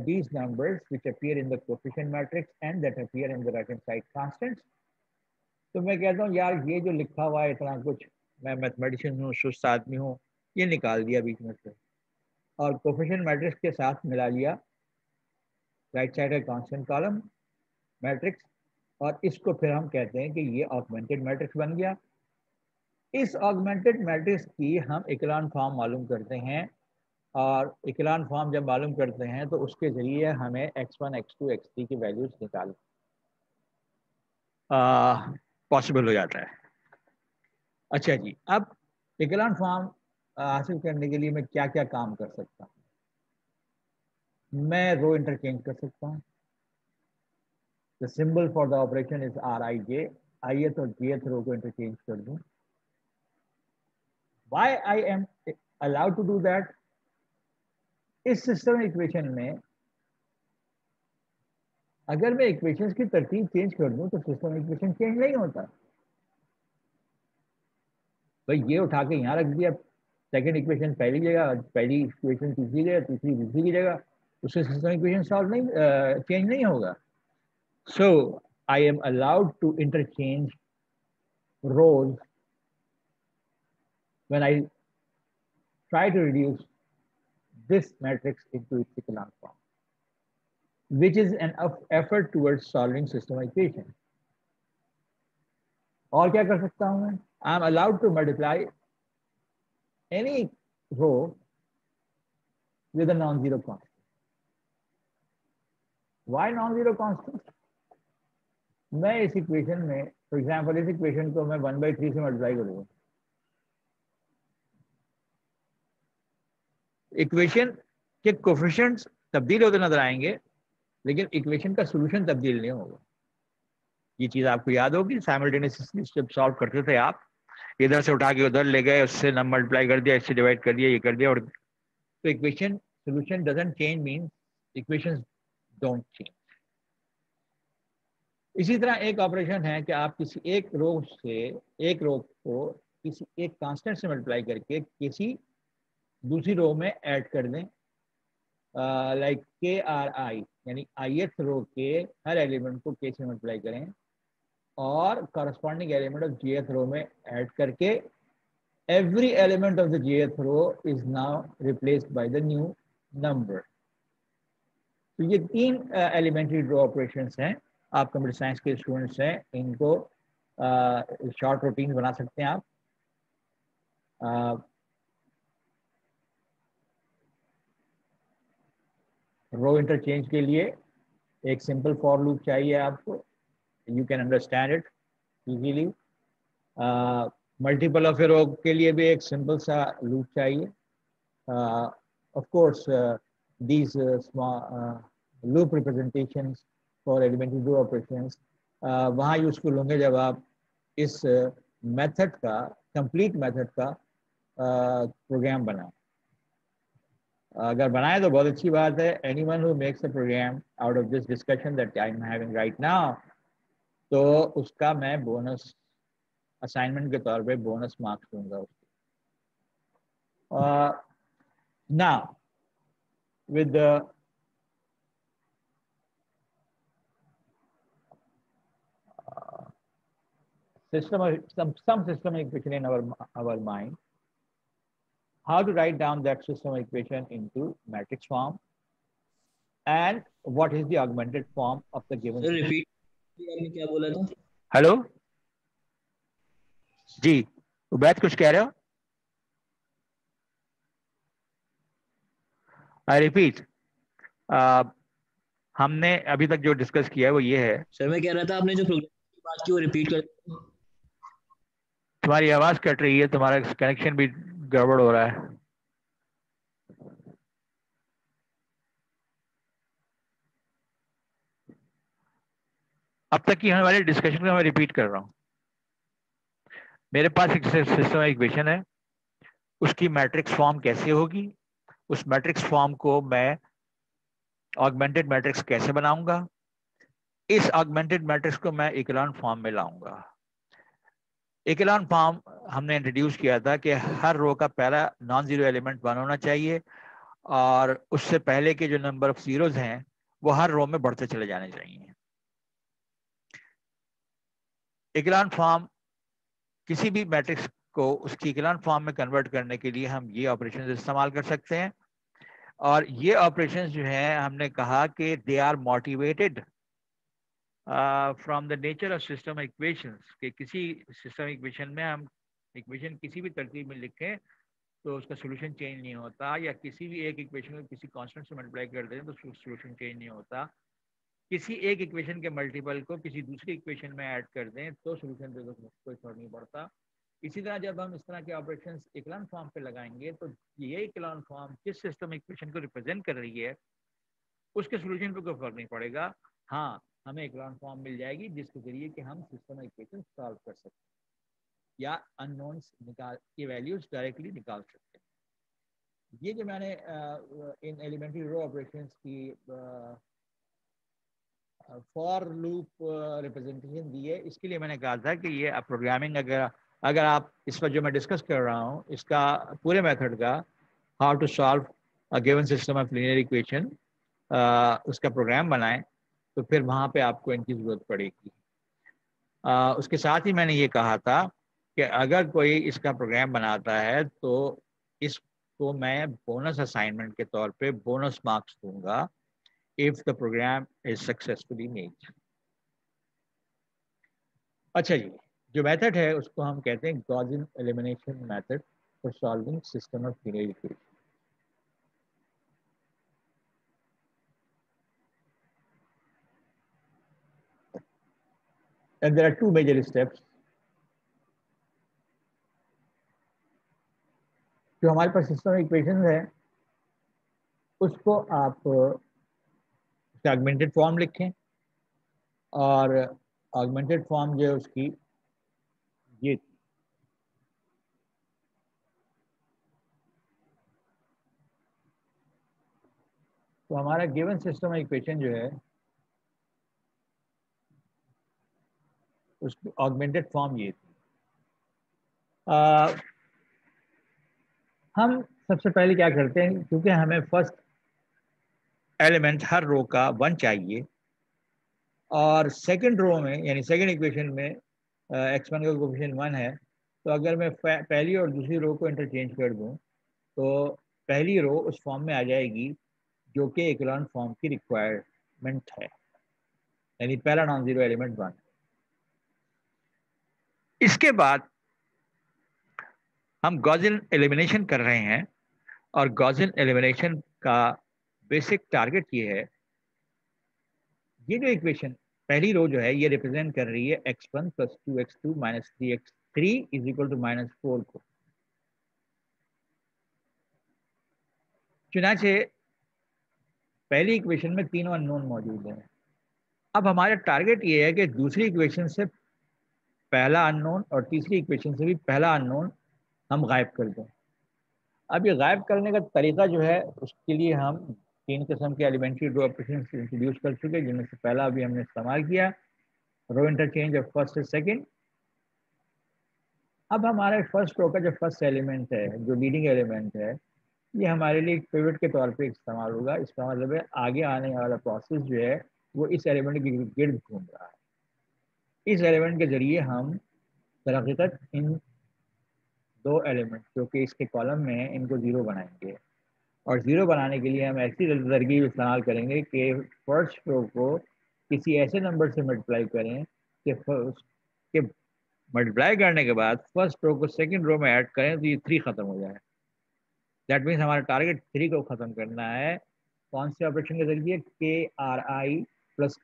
these numbers which appear in the coefficient matrix and that appear in the right hand side constants. तो मैं कहता हूँ यार ये जो लिखा हुआ है इतना कुछ, मैं मैथमेटिशियन हूँ, सुस्त आदमी हूँ, ये निकाल दिया बीच में से और कोएफिशिएंट मैट्रिक्स के साथ मिला लिया राइट साइड का कांस्टेंट कॉलम मैट्रिक्स, और इसको फिर हम कहते हैं कि ये ऑगमेंटेड मैट्रिक्स बन गया। इस ऑगमेंटेड मैट्रिक्स की हम इकोलॉन फॉर्म मालूम करते हैं, और इकोलॉन फॉर्म जब मालूम करते हैं तो उसके जरिए हमें x1, x2, x3 की वैल्यूज निकाल पॉसिबल हो जाता है। अच्छा जी, अब इकोलॉन फॉर्म हासिल करने के लिए मैं क्या क्या काम कर सकता हूँ? मैं रो इंटरचेंज कर सकता हूँ, The symbol for the operation is Rij. ith और jth रो को इंटरचेंज कर दूं. Why I am allowed to do that? इस सिस्टम इक्वेशन में अगर मैं इक्वेशंस की तरतीब चेंज कर दूं तो सिस्टम इक्वेशन चेंज नहीं होता. भाई ये उठा के यहाँ रख दिया, सेकंड इक्वेशन पहली जगह, पहली इक्वेशन तीसरी जगह, तीसरी दूसरी की जगह, उससे सिस्टम इक्वेशन सॉल्व नहीं चेंज नहीं होगा. So I am allowed to interchange rows when I try to reduce this matrix into its echelon form, which is an effort towards solving system equation. और क्या कर सकता हूं मैं? I am allowed to multiply any row with a non-zero constant. Why non-zero constant? मैं इस equation में, for example इस इक्वेशन को मैं 1/3 से मल्टीप्लाई करूंगा. इक्वेशन के कोफिशिएंट्स तब्दील होते नजर आएंगे, लेकिन इक्वेशन का सॉल्यूशन तब्दील नहीं होगा. ये चीज आपको याद होगी, साइमल्टेनियसली जब सॉल्व करते थे आप, इधर से उठा के उधर ले गए, उससे नंबर मल्टीप्लाई कर दिया, इससे डिवाइड कर दिया, ये कर दिया, और तो equation solution doesn't change means equations don't change. इसी तरह एक ऑपरेशन है कि आप किसी एक रो को किसी एक कांस्टेंट से मल्टीप्लाई करके किसी दूसरी रो में ऐड कर दें, लाइक KRI, यानी ith रो के हर एलिमेंट को k से मल्टीप्लाई करें और कॉरस्पॉन्डिंग एलिमेंट ऑफ jth रो में ऐड करके every element of the jth row is now replaced by the new number. तो ये तीन एलिमेंट्री रो ऑपरेशंस हैं. आप कंप्यूटर साइंस के स्टूडेंट्स हैं, इनको शॉर्ट रूटीन बना सकते हैं आप. रो इंटरचेंज के लिए एक सिंपल फॉर लूप चाहिए आपको. You can understand it easily. Multiple of a row के लिए भी एक सिंपल सा लूप चाहिए. Of course these loop representations for elementary row operations वहाँ यूजफुल होंगे जब आप इस मेथड का, कंप्लीट मेथड का प्रोग्राम बनाएं. अगर बनाए तो बहुत अच्छी बात है. Anyone who makes a program out of this discussion that I am having right now, तो उसका मैं बोनस असाइनमेंट के तौर पे बोनस मार्क्स दूंगा उसको. Now with the some system equation in our mind, how to write down that system equation into matrix form, and what is the augmented form of the given. Sir, repeat. आपने क्या बोला था? Hello जी, उबैद कुछ कह रहे हो? I repeat, हमने अभी तक जो डिस्कस किया है वो ये है. सर मैं कह रहा था आपने जो प्रोग्राम की बात की वो रिपीट कर. तुम्हारी आवाज कट रही है, तुम्हारा कनेक्शन भी गड़बड़ हो रहा है. अब तक की होने वाली डिस्कशन को मैं रिपीट कर रहा हूं. मेरे पास एक सिस्टम इक्वेशन है, उसकी मैट्रिक्स फॉर्म कैसे होगी, उस मैट्रिक्स फॉर्म को मैं ऑगमेंटेड मैट्रिक्स कैसे बनाऊंगा, इस ऑगमेंटेड मैट्रिक्स को मैं इक्लान फॉर्म में लाऊंगा. इक्लान फॉर्म हमने इंट्रोड्यूस किया था कि हर रो का पहला नॉन जीरो एलिमेंट 1 होना चाहिए और उससे पहले के जो नंबर ऑफ जीरोज हैं वो हर रो में बढ़ते चले जाने चाहिए. इक्लान फॉर्म, किसी भी मैट्रिक्स को उसकी इक्लान फॉर्म में कन्वर्ट करने के लिए हम ये ऑपरेशंस इस्तेमाल कर सकते हैं. और ये ऑपरेशंस जो हैं हमने कहा कि they are motivated from the nature of system equations, कि किसी सिस्टम इक्वेशन में हम इक्वेशन किसी भी तरतीब में लिखें तो उसका सोल्यूशन चेंज नहीं होता, या किसी भी एक इक्वेशन को किसी कांस्टेंट से मल्टीप्लाई कर दें तो सोल्यूशन चेंज नहीं होता. किसी एक इक्वेशन के मल्टीपल को किसी दूसरी इक्वेशन में ऐड कर दें तो सोल्यूशन पे कोई फर्क नहीं पड़ता. इसी तरह जब हम इस तरह के ऑपरेशंस इक्लान फॉर्म पे लगाएंगे तो ये इक्लान फॉर्म जिस सिस्टम इक्वेशन को रिप्रेजेंट कर रही है उसके सोल्यूशन पे कोई फर्क नहीं पड़ेगा. हाँ, हमें इक्लान फॉर्म मिल जाएगी जिसके जरिए कि हम सिस्टम इक्वेशन सॉल्व कर सकते हैं या अननोन्स निकाल की वैल्यूज डायरेक्टली निकाल सकते हैं। ये जो मैंने इन एलिमेंट्री रो ऑपरेशंस की फॉर लूप रिप्रेजेंटेशन दी है, इसके लिए मैंने कहा था कि ये प्रोग्रामिंग अगर आप इस पर जो मैं डिस्कस कर रहा हूँ इसका पूरे मेथड का how to solve a given system of linear equation उसका प्रोग्राम बनाएं तो फिर वहाँ पे आपको इनकी ज़रूरत पड़ेगी। उसके साथ ही मैंने ये कहा था कि अगर कोई इसका प्रोग्राम बनाता है तो इसको मैं बोनस असाइनमेंट के तौर पे बोनस मार्क्स दूंगा if the program is successfully made। अच्छा जी, जो मेथड है उसको हम कहते हैं Gaussian elimination method for solving system of linear equation. And there are two major steps। जो हमारे पास सिस्टम इक्वेशन है उसको आप ऑगमेंटेड फॉर्म लिखें, और ऑगमेंटेड फॉर्म जो है उसकी ये तो हमारा गिवन सिस्टम इक्वेशन जो है उसकी ऑगमेंटेड फॉर्म ये थी। हम सबसे पहले क्या करते हैं, क्योंकि हमें फर्स्ट एलिमेंट हर रो का 1 चाहिए और सेकंड रो में यानी सेकंड इक्वेशन में x1 का कोएफिशिएंट 1 है, तो अगर मैं पहली और दूसरी रो को इंटरचेंज कर दूं तो पहली रो उस फॉर्म में आ जाएगी जो कि इक्लान फॉर्म की रिक्वायरमेंट है, यानी पहला नॉन जीरो एलिमेंट 1। इसके बाद हम गॉसियन एलिमिनेशन कर रहे हैं और गॉसियन एलिमिनेशन का बेसिक टारगेट ये है, ये जो इक्वेशन पहली रो जो है ये रिप्रेजेंट कर रही है x1 + 2x2 - 3x3 = -4 को। चुनाचे पहली इक्वेशन में तीनों अननोन मौजूद हैं। अब हमारा टारगेट ये है कि दूसरी इक्वेशन से पहला अननोन और तीसरी इक्वेशन से भी पहला अननोन हम गायब कर दें। अब ये गायब करने का तरीका जो है उसके लिए हम 3 किस्म के एलिमेंट्री रो ऑपरेशन इंट्रोड्यूस कर चुके हैं, जिनमें से पहला अभी हमने इस्तेमाल किया, रो इंटरचेंज ऑफ फर्स्ट और सेकंड। अब हमारे फर्स्ट रो का जो फर्स्ट एलिमेंट है, जो लीडिंग एलिमेंट है, ये हमारे लिए एक पिवट के तौर पे इस्तेमाल होगा। इसका मतलब है आगे आने वाला प्रोसेस जो है वो इस एलिमेंट के गिर्द घूम रहा है। इस एलिमेंट के जरिए हम दरहकीकत इन दो एलिमेंट जो कि इसके कॉलम में है इनको ज़ीरो बनाएंगे, और ज़ीरो बनाने के लिए हम ऐसी तरकीब इस्तेमाल करेंगे कि फर्स्ट रो को किसी ऐसे नंबर से मल्टीप्लाई करें कि मल्टीप्लाई करने के बाद फर्स्ट रो को सेकंड रो में ऐड करें तो ये 3 ख़त्म हो जाए। दैट मीन्स हमारा टारगेट 3 को ख़त्म करना है। कौन से ऑपरेशन के जरिए? KRI +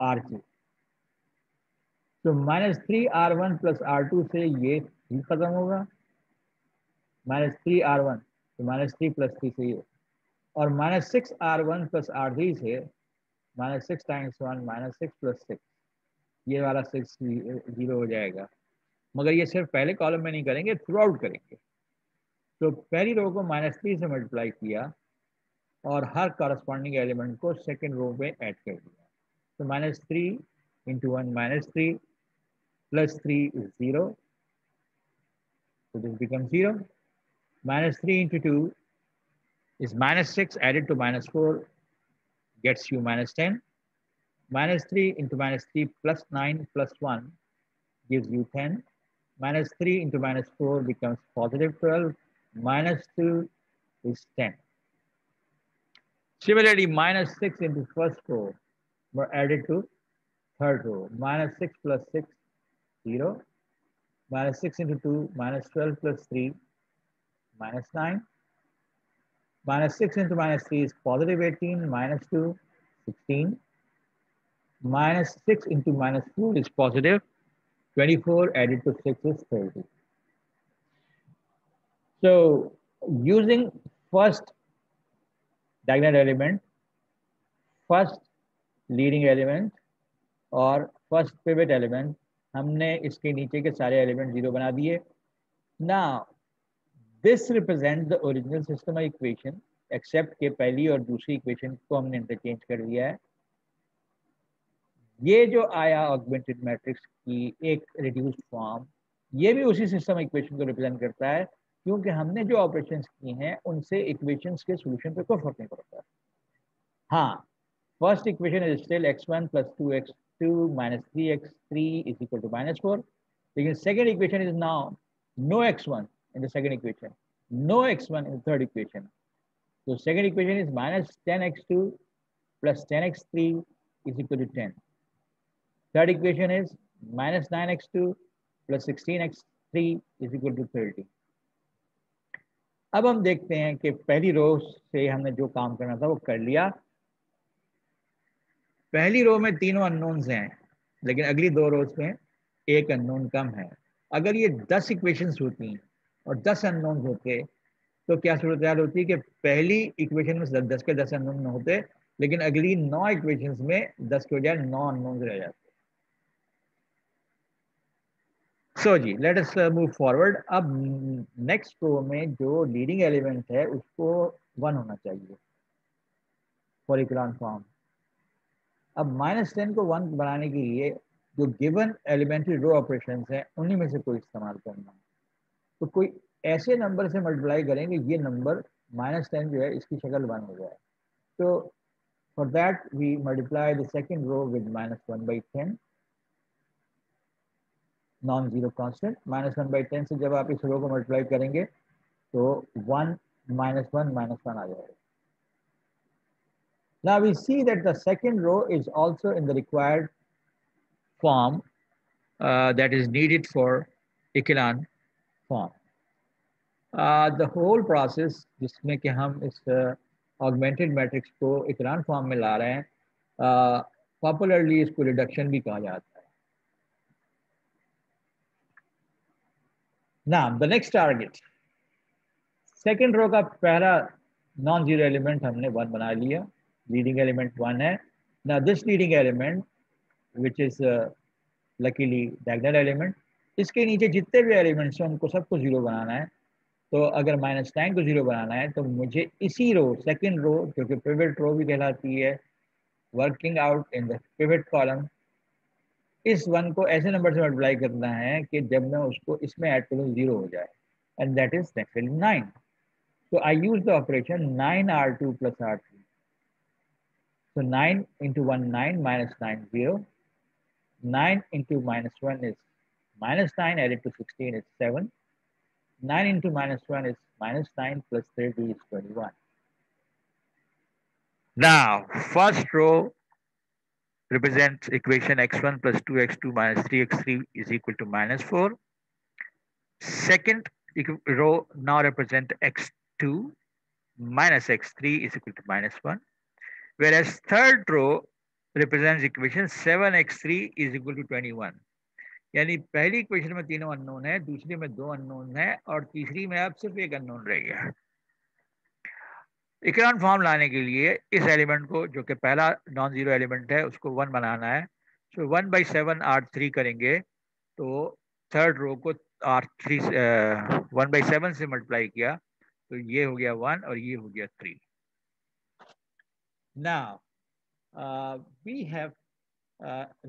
R2। तो -3R1 + R2 से ये 3 ख़त्म होगा, -3R1 तो -3 + 3 से ये, और -6R1 + R3 से -6 × 1 -6 + 6, ये वाला 6 0 हो जाएगा। मगर ये सिर्फ पहले कॉलम में नहीं करेंगे, थ्रू आउट करेंगे। तो पहली रो को -3 से मल्टीप्लाई किया और हर कॉरस्पॉन्डिंग एलिमेंट को सेकंड रो में ऐड कर दिया। तो -3 × 1 -3 + 3 is 0, so this becomes 0. -3 × 2 is -6 added to -4 gets you -10. -3 × -3 + 9 + 1 gives you 10. -3 × -4 becomes +12. -2 is 10. Similarly, -6 into first row were added to third row. -6 + 6, 0. -6 into 2, -12 + 3, -9. -6 into -3 is +18, -2, 16. -6 into -4 is +24, added to 6 is 30. So using first diagonal element, first leading element, और first pivot element, हमने इसके नीचे के सारे element 0 बना दिए। Now this represent the original system of equation, except के पहली और दूसरी इक्वेशन को हमने इंटरचेंज कर दिया है। ये जो आया ऑगमेंटेड मैट्रिक्स की एक रिड्यूस्ड फॉर्म, ये भी उसी सिस्टम इक्वेशन को रिप्रेजेंट करता है, क्योंकि हमने जो ऑपरेशंस किए हैं उनसे इक्वेशंस के सॉल्यूशन पे कोई फर्क नहीं पड़ता। हाँ, first equation is still x1 + 2x2 - 3x3 = -4, लेकिन second equation is now no x1 in the second equation, no x1 in the third equation. So second equation is -10x2 + 10x3 = 10. Third equation is -9x2 + 16x3 = 30. अब हम देखते हैं कि पहली रो से हमने जो काम करना था वो कर लिया। पहली रो में तीनों अननोन्स हैं, लेकिन अगली दो रोज में एक अननोन कम है। अगर ये 10 इक्वेशंस होती और 10 अननोन्स होते तो क्या सूरत हाल होती कि पहली इक्वेशन में 10 के 10 अननोन होते, लेकिन अगली 9 इक्वेशंस में 10 के बजाय 9 अननोन्स रह जाते। सो जी, लेट अस मूव फॉरवर्ड। अब नेक्स्ट रो में जो लीडिंग एलिमेंट है उसको 1 होना चाहिए फॉर इक्विवेलेंट फॉर्म। अब -10 को 1 बनाने के लिए जो गिवन एलिमेंट्री रो ऑपरेशंस हैं उन्हीं में से कोई इस्तेमाल करना है। तो कोई ऐसे नंबर से मल्टीप्लाई करेंगे ये नंबर -10 जो है इसकी शक्ल 1 हो जाए। तो for that we multiply the second row with -1/10 non zero constant. -1/10 से जब आप इस रो को मल्टीप्लाई करेंगे तो 1 -1 -1 आ जाएगा। Now we see that the second row is also in the required form that is needed for echelon form. The whole process जिसमें कि हम इस augmented matrix को echelon form में ला रहे हैं, पॉपुलरली इसको रिडक्शन भी कहा जाता है। Now the next target, second row का पहला नॉन जीरो एलिमेंट हमने 1 बना लिया, लीडिंग एलिमेंट 1 है। Now this leading element which is luckily diagonal element, इसके नीचे जितने भी एलिमेंट्स हैं उनको सबको 0 बनाना है। तो अगर -9 को 0 बनाना है तो मुझे इसी रो, सेकेंड रो जो कि पिवट रो भी कहलाती है, working out in the pivot column, इस 1 को ऐसे नंबर से मल्टीप्लाई करना है कि जब मैं उसको इसमें ऐड करूँ 0 हो जाए, and that is naturally 9. So I use the operation 9r2 plus r3. So 9 into 1 9 minus 9 0. 9 into -1 is -9 added to 16 is 7. 9 into -1 is -9 plus 30 is 21. Now, first row represents equation x1 plus 2x2 minus 3x3 is equal to -4. Second row now represent x2 minus x3 is equal to -1. Whereas third row represents equation 7x3 is equal to 21. यानी पहली equation में तीनों unknown है, दूसरी में 2 unknown है और तीसरी में अब सिर्फ एक अननोन रह गया। इक्वेशन फॉर्म लाने के लिए इस एलिमेंट को, जो कि पहला नॉन जीरो एलिमेंट है, उसको 1 बनाना है। सो 1/7 R3 करेंगे तो थर्ड रो को R3 1/7 से मल्टीप्लाई किया तो ये हो गया 1 और ये हो गया 3। Now we have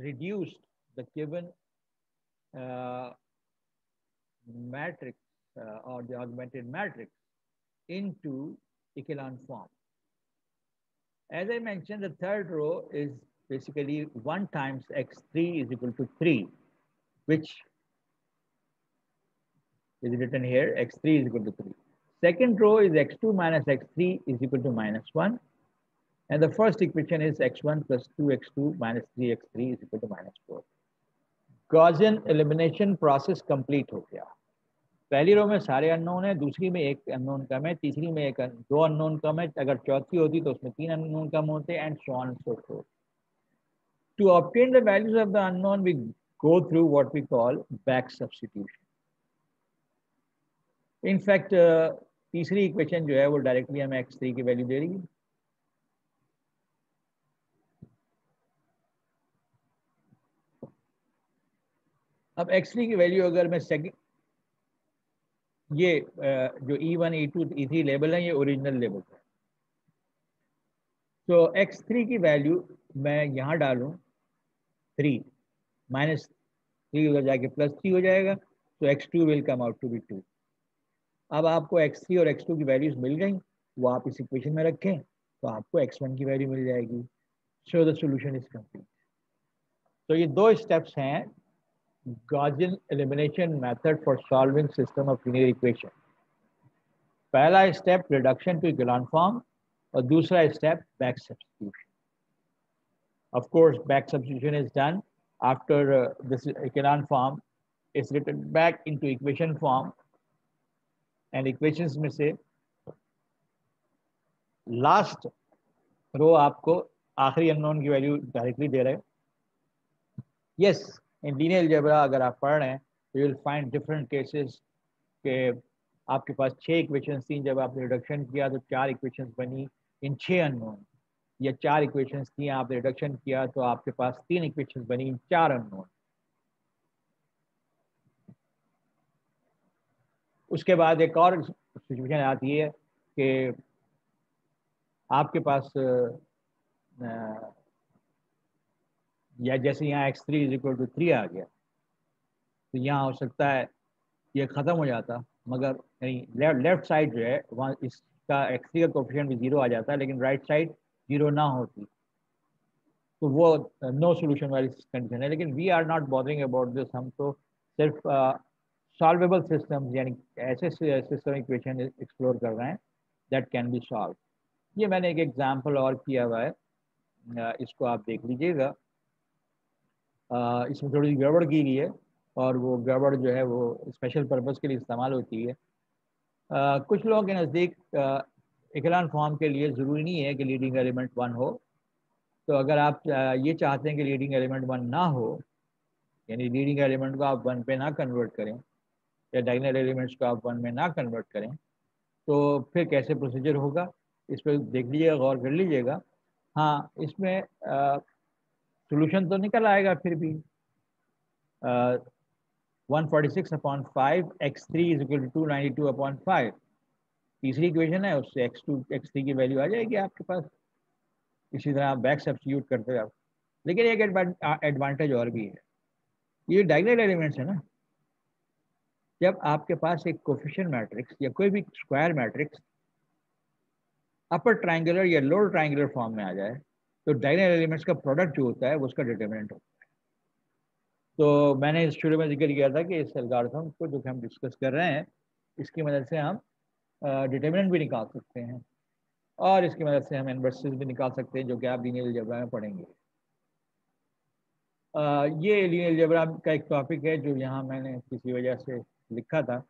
reduced the given matrix or the augmented matrix into echelon form. As I mentioned, the third row is basically 1 times x3 is equal to 3, which is written here, x3 is equal to 3. Second row is x2 minus x3 is equal to -1. And the first equation is x1 plus 2x2 minus 3x3 is equal to -4. Gaussian elimination process complete हो गया। पहली रो में सारे unknown है, दूसरी में एक unknown कम है, तीसरी में 2 अननोन कम है, अगर चौथी होती तो उसमें 3 अननोन कम होते, and so on and so forth. To obtain the values of the unknown, we go through what we call back substitution. In fact, तीसरी इक्वेशन जो है वो डायरेक्टली हमें x3 की वैल्यू दे रही है। अब x3 की वैल्यू अगर मैं सेकंड, ये जो E1 E2 E3 लेबल है ये ओरिजिनल लेबल है। तो x3 की वैल्यू मैं यहाँ डालूँ 3 -3 उधर जाके +3 हो जाएगा, तो x2 will come out to be 2। अब आपको x3 और x2 की वैल्यूज मिल गई, वो आप इस इक्वेशन में रखें तो आपको x1 की वैल्यू मिल जाएगी। So the solution is complete. तो ये दो स्टेप्स हैं Gaussian elimination method for solving system of linear equation। पहला स्टेप रिडक्शन टू इकोलॉन फॉर्म और दूसरा step back substitution. Of course, back substitution is done after this echelon form is written back into equation form, and equations में से last row आपको आखिरी unknown की value directly दे रहे हैं। यस, इन लीनियर अलजेब्रा अगर आप पढ़ रहे हैं तो you will find different cases के आपके पास 6 इक्वेशंस थी, जब आपने रिडक्शन किया तो 4 इक्वेशंस बनी इन 6 अननोन, या 4 इक्वेशंस थी आपने रिडक्शन किया तो आपके पास 3 इक्वेशंस बनी इन 4 अननोन। उसके बाद एक और सिचुएशन आती है कि आपके पास या जैसे यहाँ x3 = 3 आ गया, तो यहाँ हो सकता है ये ख़त्म हो जाता, मगर नहीं, लेफ्ट साइड जो है वहाँ इसका x3 का कोफिशिएंट भी 0 आ जाता है, लेकिन राइट साइड 0 ना होती, तो वो नो सोल्यूशन वाली कंडीशन है। लेकिन we are not bothering about this, हम तो सिर्फ सॉल्वेबल सिस्टम्स यानी ऐसे सिस्टम इक्वेशन एक्सप्लोर कर रहे हैं दैट कैन बी सॉल्व। ये मैंने एक एग्जांपल और किया हुआ है, इसको आप देख लीजिएगा। इसमें थोड़ी गड़बड़ की गई है और वो गड़बड़ जो है वो स्पेशल पर्पस के लिए इस्तेमाल होती है। कुछ लोगों के नज़दीक इकोलॉन फॉर्म के लिए ज़रूरी नहीं है कि लीडिंग एलिमेंट 1 हो। तो अगर आप ये चाहते हैं कि लीडिंग एलिमेंट 1 ना हो, यानी लीडिंग एलिमेंट को आप 1 पे ना कन्वर्ट करें या डायगोनल एलिमेंट्स को आप 1 में ना कन्वर्ट करें, तो फिर कैसे प्रोसीजर होगा इस पर देख लीजिएगा, गौर कर लीजिएगा। हाँ, इसमें सॉल्यूशन तो निकल आएगा फिर भी 146/5 x3 = 292/5। तीसरी इक्वेशन है, उससे x3 की वैल्यू आ जाएगी आपके पास। इसी तरह आप बैक सब्स्टिट्यूट करते जाओ। लेकिन एक एडवांटेज और भी है, ये डायगोनल एलिमेंट्स है ना, जब आपके पास एक कोफिशिएंट मैट्रिक्स या कोई भी स्क्वायर मैट्रिक्स अपर ट्रायंगुलर या लोअर ट्रायंगुलर फॉर्म में आ जाए, तो डायगोनल एलिमेंट्स का प्रोडक्ट जो होता है वो उसका डिटरमिनेंट होता है। तो मैंने इस शुरू में जिक्र किया था कि इस एल्गोरिथम को जो हम डिस्कस कर रहे हैं, इसकी मदद से हम डिटरमिनेंट भी निकाल सकते हैं और इसकी मदद से हम इनवर्सेस भी निकाल सकते हैं, जो कि आप लीनियर अलजेब्रा में पढ़ेंगे। ये लीनियर अलजेब्रा का एक टॉपिक है जो यहाँ मैंने किसी वजह से लिखा था,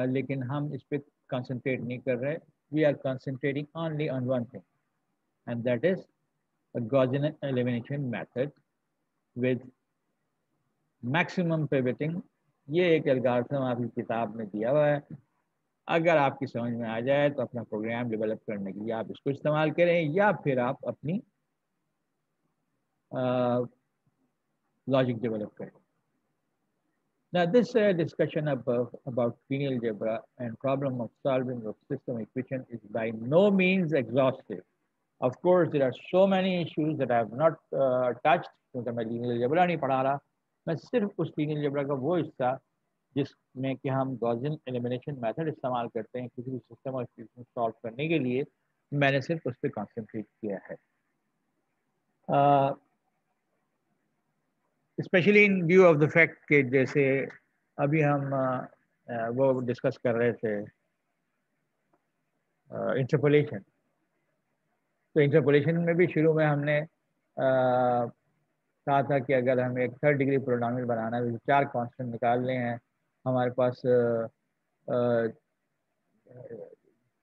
लेकिन हम इस पर कंसंट्रेट नहीं कर रहे। We are concentrating only on one thing, and that is Gaussian elimination method with maximum pivoting। ये एक एल्गोरिथम आपकी किताब में दिया हुआ है, अगर आपकी समझ में आ जाए तो अपना प्रोग्राम डेवलप करने के लिए आप इसको इस्तेमाल करें, या फिर आप अपनी लॉजिक डेवलप करें। Now this discussion about linear algebra and problem of solving of system equation is by no means exhaustive। Of course, there are so many issues that I have not touched, क्योंकि मैं linear algebra नहीं पढ़ा रहा। मैं सिर्फ उस linear algebra का वो हिस्सा जिसमें कि हम गॉसियन एलिमिनेशन मेथड इस्तेमाल करते हैं किसी भी सिस्टम और इक्वेशन सॉल्व करने के लिए, मैंने सिर्फ उस पर कॉन्सेंट्रेट किया है। Specially in view of the fact कि जैसे अभी हम वो डिस्कस कर रहे थे इंटरपोलेशन। तो इंटरपोलेशन में भी शुरू में हमने कहा था कि अगर हमें एक 3rd डिग्री पोलिनोमियल बनाना है, तो 4 कांस्टेंट निकालने हैं, हमारे पास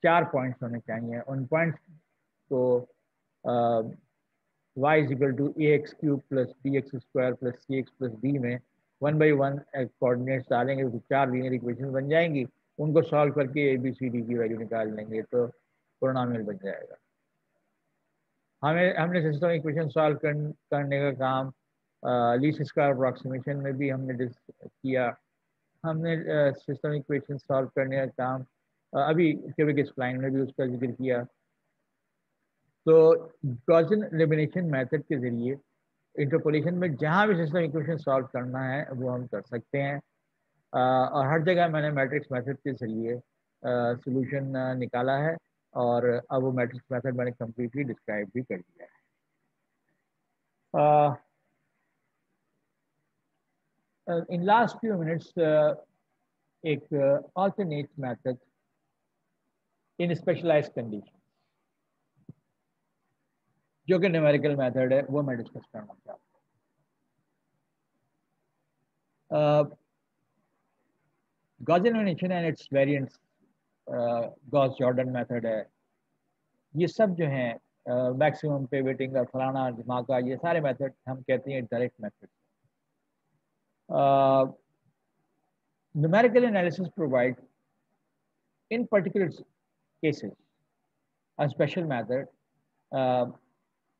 4 पॉइंट्स होने चाहिए। उन पॉइंट्स को y = ax³ + bx² + cx + d में 1 by 1 कोऑर्डिनेट्स डालेंगे तो 4 लीनियर इक्वेशन बन जाएंगी। उनको सॉल्व करके ABCD की वैल्यू निकाल लेंगे तो पोलिनोमियल बन जाएगा। हमने सिस्टम इक्वेशन सॉल्व करने का काम लीस्ट स्क्वायर अप्रॉक्सीमेशन में भी हमने किया, हमने सिस्टम इक्वेशन सॉल्व करने का काम अभी क्यूबिक स्प्लाइन में भी उसका जिक्र किया। तो गॉसियन एलिमिनेशन मेथड के ज़रिए इंटरपोलेशन में जहाँ भी सिस्टम इक्वेशन सॉल्व करना है वो हम कर सकते हैं, और हर जगह मैंने मैट्रिक्स मेथड के ज़रिए सॉल्यूशन निकाला है, और अब वो मैट्रिक्स मेथड मैंने कम्प्लीटली डिस्क्राइब भी कर दिया है। In last few minutes, एक alternate method in specialized conditions, जो कि न्यूमेरिकल मेथड है, वो मैं डिस्कस करना चाहता हूँ। Gaussian elimination and it's variants, Gauss Jordan method है, ये सब जो हैं मैक्सिमम पिवटिंग और फलाना धमाका, ये सारे मेथड हम कहते हैं direct method. Numerical analysis provides, in particular cases, a special method,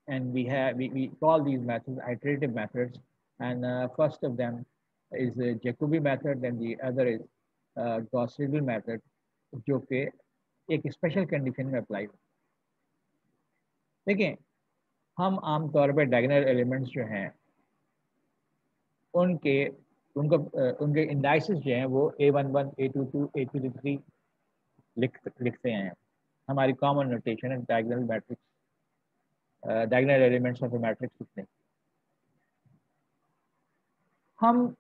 and we call these methods iterative methods. And first of them is the Jacobi method, and the other is Gauss-Seidel method, जो कि एक special condition में apply हो। देखिए, हम आमतौर पर diagonal elements जो हैं उनके इंडाइसेस जो हैं वो A11, A22, A23 लिखते हैं। हमारी कॉमन नोटेशन है diagonal matrix, diagonal elements of matrix लिखते हैं हम।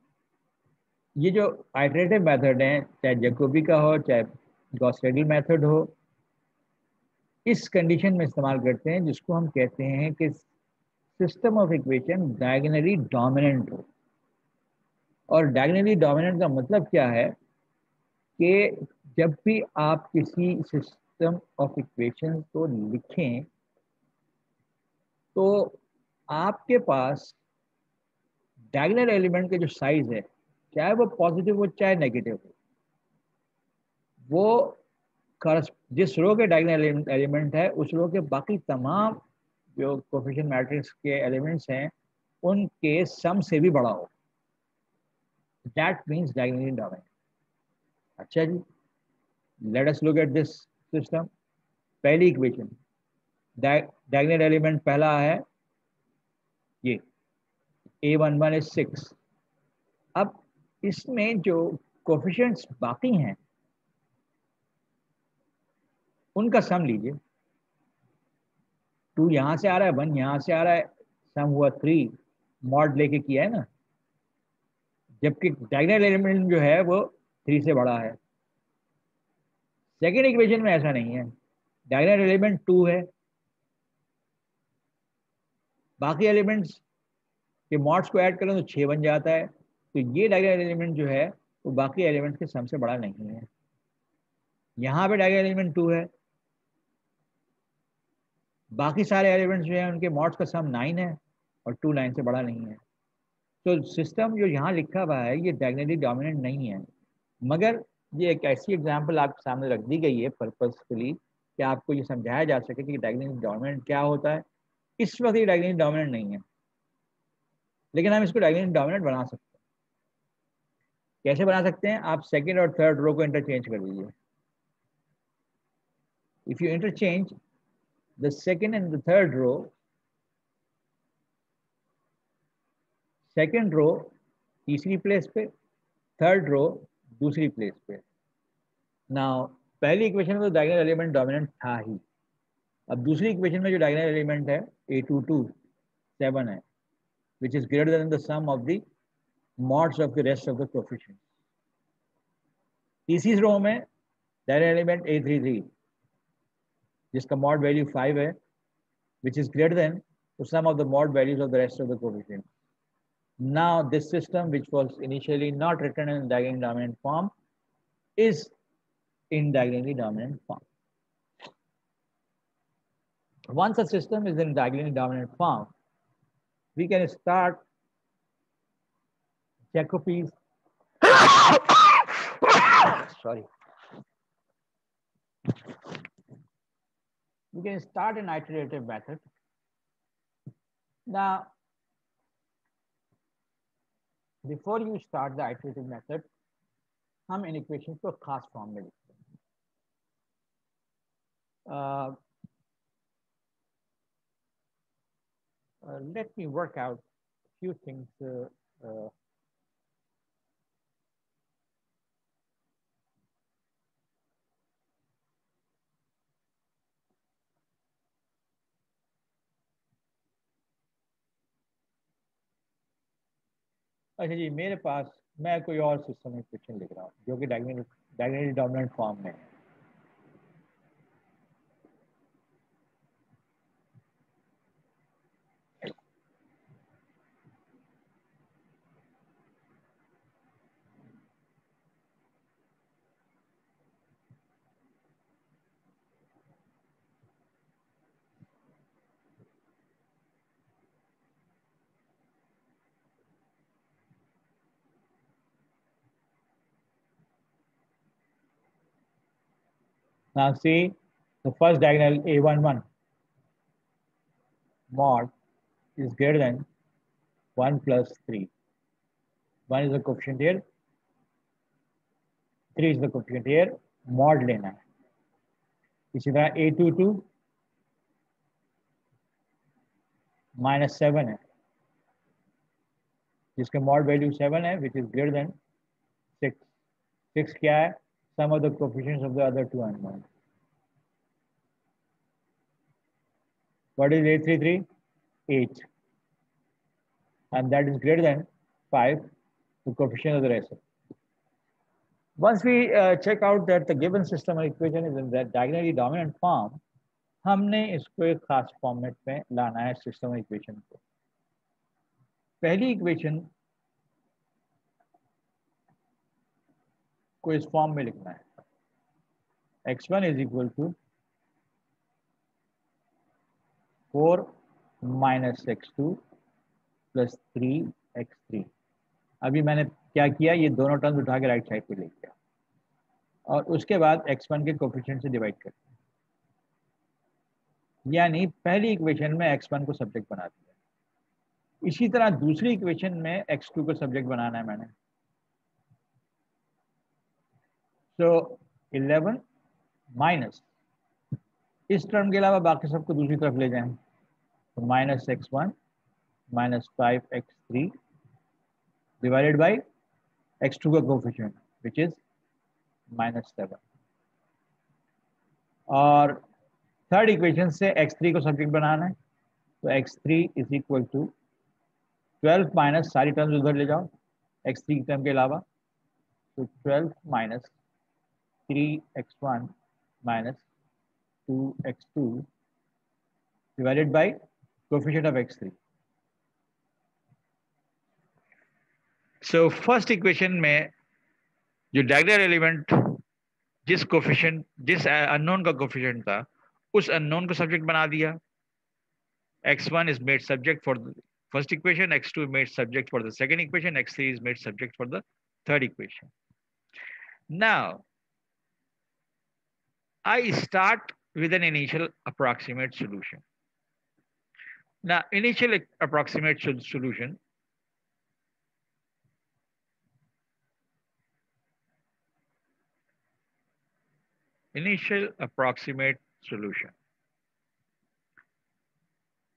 ये जो आइटरेटिव मेथड हैं, चाहे जैकोबी का हो चाहे गॉस-सेडल मेथड हो, इस कंडीशन में इस्तेमाल करते हैं जिसको हम कहते हैं कि system of equation diagonally dominant हो। और डायगोनली डोमिनेंट का मतलब क्या है कि जब भी आप किसी सिस्टम ऑफ इक्वेशन को लिखें तो आपके पास डायगोनल एलिमेंट के जो साइज है, चाहे वो पॉजिटिव हो चाहे नेगेटिव हो, वो जिस रो के डायगोनल एलिमेंट है उस रो के बाकी तमाम जो कोफिशिएंट मैट्रिक्स के एलिमेंट्स हैं उनके सम से भी बड़ा हो। That means diagonally dominant. अच्छा जी, let us look at this system. पहली इक्वेशन, डायगोनल एलिमेंट पहला है ये A11 is 6। अब इसमें जो कोफिशिएंट्स बाकी हैं उनका सम लीजिए। 2 यहाँ से आ रहा है, 1 यहाँ से आ रहा है, सम हुआ 3, मॉड लेके किया है ना, जबकि डायगोनल एलिमेंट जो है वो 3 से बड़ा है। सेकेंड इक्वेशन में ऐसा नहीं है, डायगोनल एलिमेंट 2 है, बाकी एलिमेंट्स के मॉड्स को ऐड करें तो 6 बन जाता है। तो ये डायगोनल एलिमेंट जो है वो बाकी एलिमेंट्स के सम से बड़ा नहीं है। यहाँ पे डायगोनल एलिमेंट 2 है, बाकी सारे एलिमेंट्स जो हैं उनके मॉड्स का सम 9 है और 2 9 से बड़ा नहीं है। तो सिस्टम जो यहाँ लिखा हुआ है ये डायगोनली डोमिनेंट नहीं है, मगर ये एक ऐसी एग्जांपल आपके सामने रख दी गई है पर्पसफुली कि आपको ये समझाया जा सके कि डायगोनली डोमिनेंट क्या होता है। इस वक्त ये डायगोनली डोमिनेंट नहीं है, लेकिन हम इसको डायगोनली डोमिनेंट बना सकते हैं। कैसे बना सकते हैं? आप सेकेंड और थर्ड रो को इंटरचेंज कर दीजिए। If you interchange the second and the third row, second row तीसरी प्लेस पे, थर्ड रो दूसरी प्लेस पे। नाउ पहली इक्वेशन में तो डायगोनल एलिमेंट डोमिनेंट था ही, अब दूसरी इक्वेशन में जो डायगोनल एलिमेंट है A22 7 है, which is greater than the sum of the mods of the rest of the coefficients। तीसरी रो में डायगोनल एलिमेंट A33 जिसका mod value 5 है, which is greater than the sum of the mod values of the rest of the coefficients। Now this system, which was initially not written in diagonally dominant form, is in diagonally dominant form। Once a system is in diagonally dominant form, we can start Jacobi's sorry, we can start an iterative method। Now before you start the iterative method हम in equation को खास form में लिखते हैं. Let me work out a few things. अच्छा जी, मेरे पास मैं कोई और सिस्टम इक्वेशन लिख रहा हूँ जो कि डायगोनली डोमिनेंट फॉर्म में है. Now see the first diagonal A11 mod is greater than 1 plus 3. 1 is the coefficient here, 3 is the coefficient here, mod लेना है. इसी तरह A22 minus 7 है जिसका mod value 7 है, which is greater than 6. 6 क्या है? Sum of the coefficients of the other two unknowns. What is A33? 8. And that is greater than 5, the coefficient of the rest. Once we check out that the given system of equation is in the diagonally dominant form, हमने इसको एक खास format में लाना है system of equation को. पहली equation को इस फॉर्म में लिखना है. x1 is equal to 4 minus x2 plus 3x3. अभी मैंने क्या किया, ये दोनों टर्म्स उठा के राइट साइड पे ले गया और उसके बाद x1 के कोफिशिएंट से डिवाइड कर दिया. यानी पहली इक्वेशन में x1 को सब्जेक्ट बना दिया. इसी तरह दूसरी इक्वेशन में x2 को सब्जेक्ट बनाना है मैंने. सो 11 माइनस इस टर्म के अलावा बाकी सबको दूसरी तरफ ले जाएं. तो minus x1 minus 5x3 divided by x2 का कोफिशिएंट विच इज -7. और थर्ड इक्वेशन से x3 को सब्जेक्ट बनाना है. तो x3 is equal to 12 minus सारी टर्म्स उधर ले जाओ x3 की टर्म के अलावा. तो 12 minus 3x1 minus 2x2 divided by coefficient of x3. So first equation में जो डायगोनल एलिमेंट जिस कोफिशिएंट जिस अननोन का कोफिशिएंट था उस अननोन को सब्जेक्ट बना दिया. x1 is made subject for the first equation, x2 is made subject for the second equation, x3 is made subject for the third equation. Now I start with an initial approximate solution. Now initial approximate solution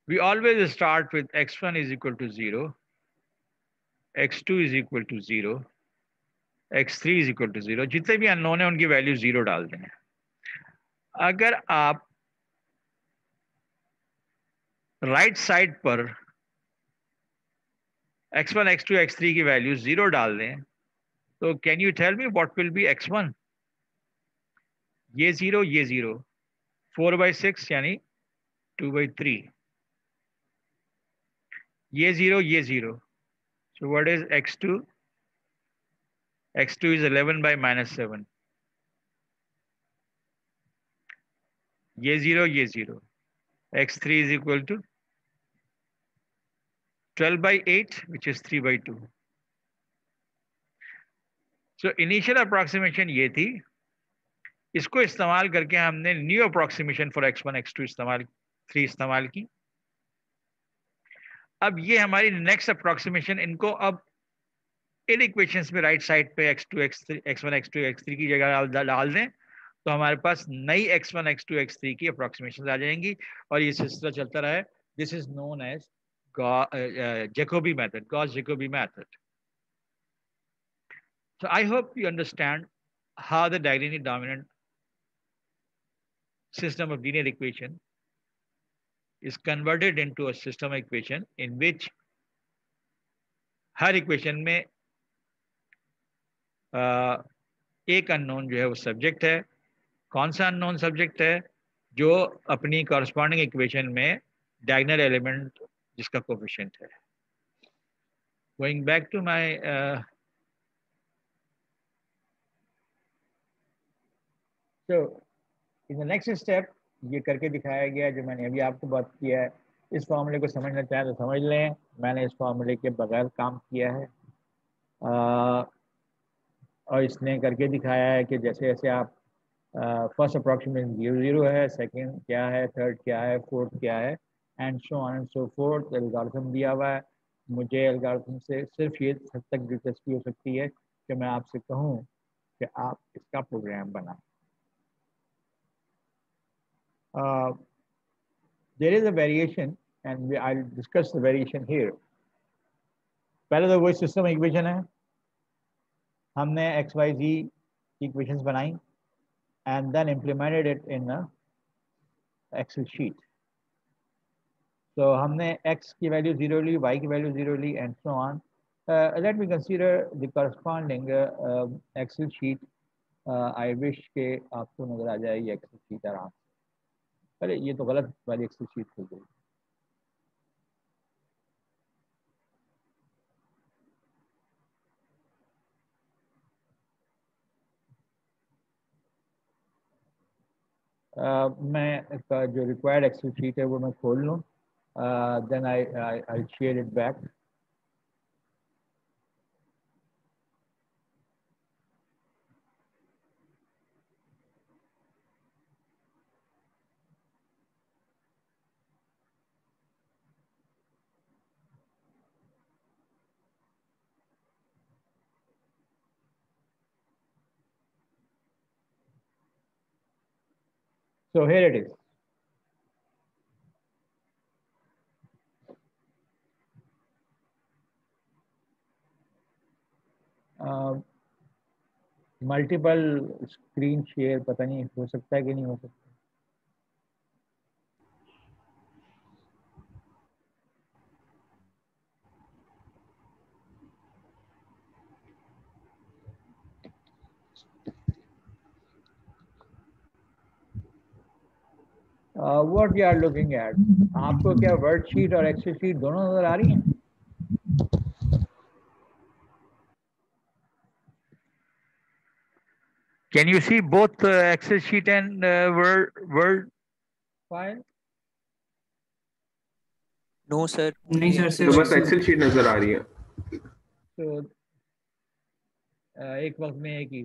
we always start with x1 is equal to 0, x2 is equal to 0, x3 is equal to 0. जितने भी unknown है उनकी value 0 डाल दें. अगर आप right side पर x1, x2, x3 की वैल्यू 0 डाल दें तो can you tell me what will be x1? ये 0 ये 0, 4/6 यानी 2/3. ये 0 ये 0. So what is x2? x2 is 11 by -7. ये 0 ये 0. x3 is equal to 12 by 8 which is 3/2. So initial approximation ये थी. इसको इस्तेमाल करके हमने new approximation for x1 x2 3 इस्तेमाल की. अब ये हमारी नेक्स्ट अप्रोक्सीमेशन. इनको अब इन इक्वेशंस में राइट साइड पे x2 x3 x1 x2 x3 की जगह डाल दें तो हमारे पास नई x1 x2 x3 की अप्रोक्सीमेशन आ जाएंगी और ये सिलसिला चलता रहा है. This is known as Jacobi method, Gauss-Jacobi method. So I hope you understand how the diagonally dominant system of linear equation is converted into a system of equation in which her equation में एक unknown जो है वो subject है. कौन सा unknown subject है? जो अपनी कॉरस्पॉन्डिंग इक्वेशन में डायगोनल एलिमेंट जिसका कोफिशिएंट है. Going back to my so in the next step ये करके दिखाया गया जो मैंने अभी आपको बात किया है. इस फॉर्मूले को समझना चाहें तो समझ लें. मैंने इस फॉर्मूले के बगैर काम किया है और इसने करके दिखाया है कि जैसे जैसे आप फर्स्ट अप्रॉक्सीमेशन 0 है, सेकंड क्या है, थर्ड क्या है, फोर्थ क्या है, and so on and so fourth. Algorithm दिया हुआ है. मुझे एल्गोरिथम से सिर्फ ये हद तक दिलचस्पी हो सकती है कि मैं आपसे कहूँ कि आप इसका प्रोग्राम बनाएं. There is a variation and I'll discuss the variation here. पहले तो वही सिस्टम इक्वेशन है. हमने XYZ इक्वेशंस बनाई and then implemented it in a Excel sheet. So हमने x की वैल्यू 0 ली, y की वैल्यू 0 ली and so on. Let me consider the corresponding Excel sheet. I wish के आपको नजर आ जाए ये Excel sheet आराम से. अरे ये तो गलत वाली Excel sheet हो गई. मैं जो रिक्वायर्ड एक्सेल शीट है वो मैं खोल लूँ. Then I share it back. So here it is. Multiple screen share पता नहीं हो सकता है कि नहीं हो सकता. What you are looking at? आपको क्या वर्ड शीट और एक्सेल शीट दोनों नजर आ रही हैं? Can you see both Excel sheet and Word file? No sir. नहीं सर, तो सिर्फ बस एक्सेल शीट नजर आ रही है. तो एक वक्त में एक ही.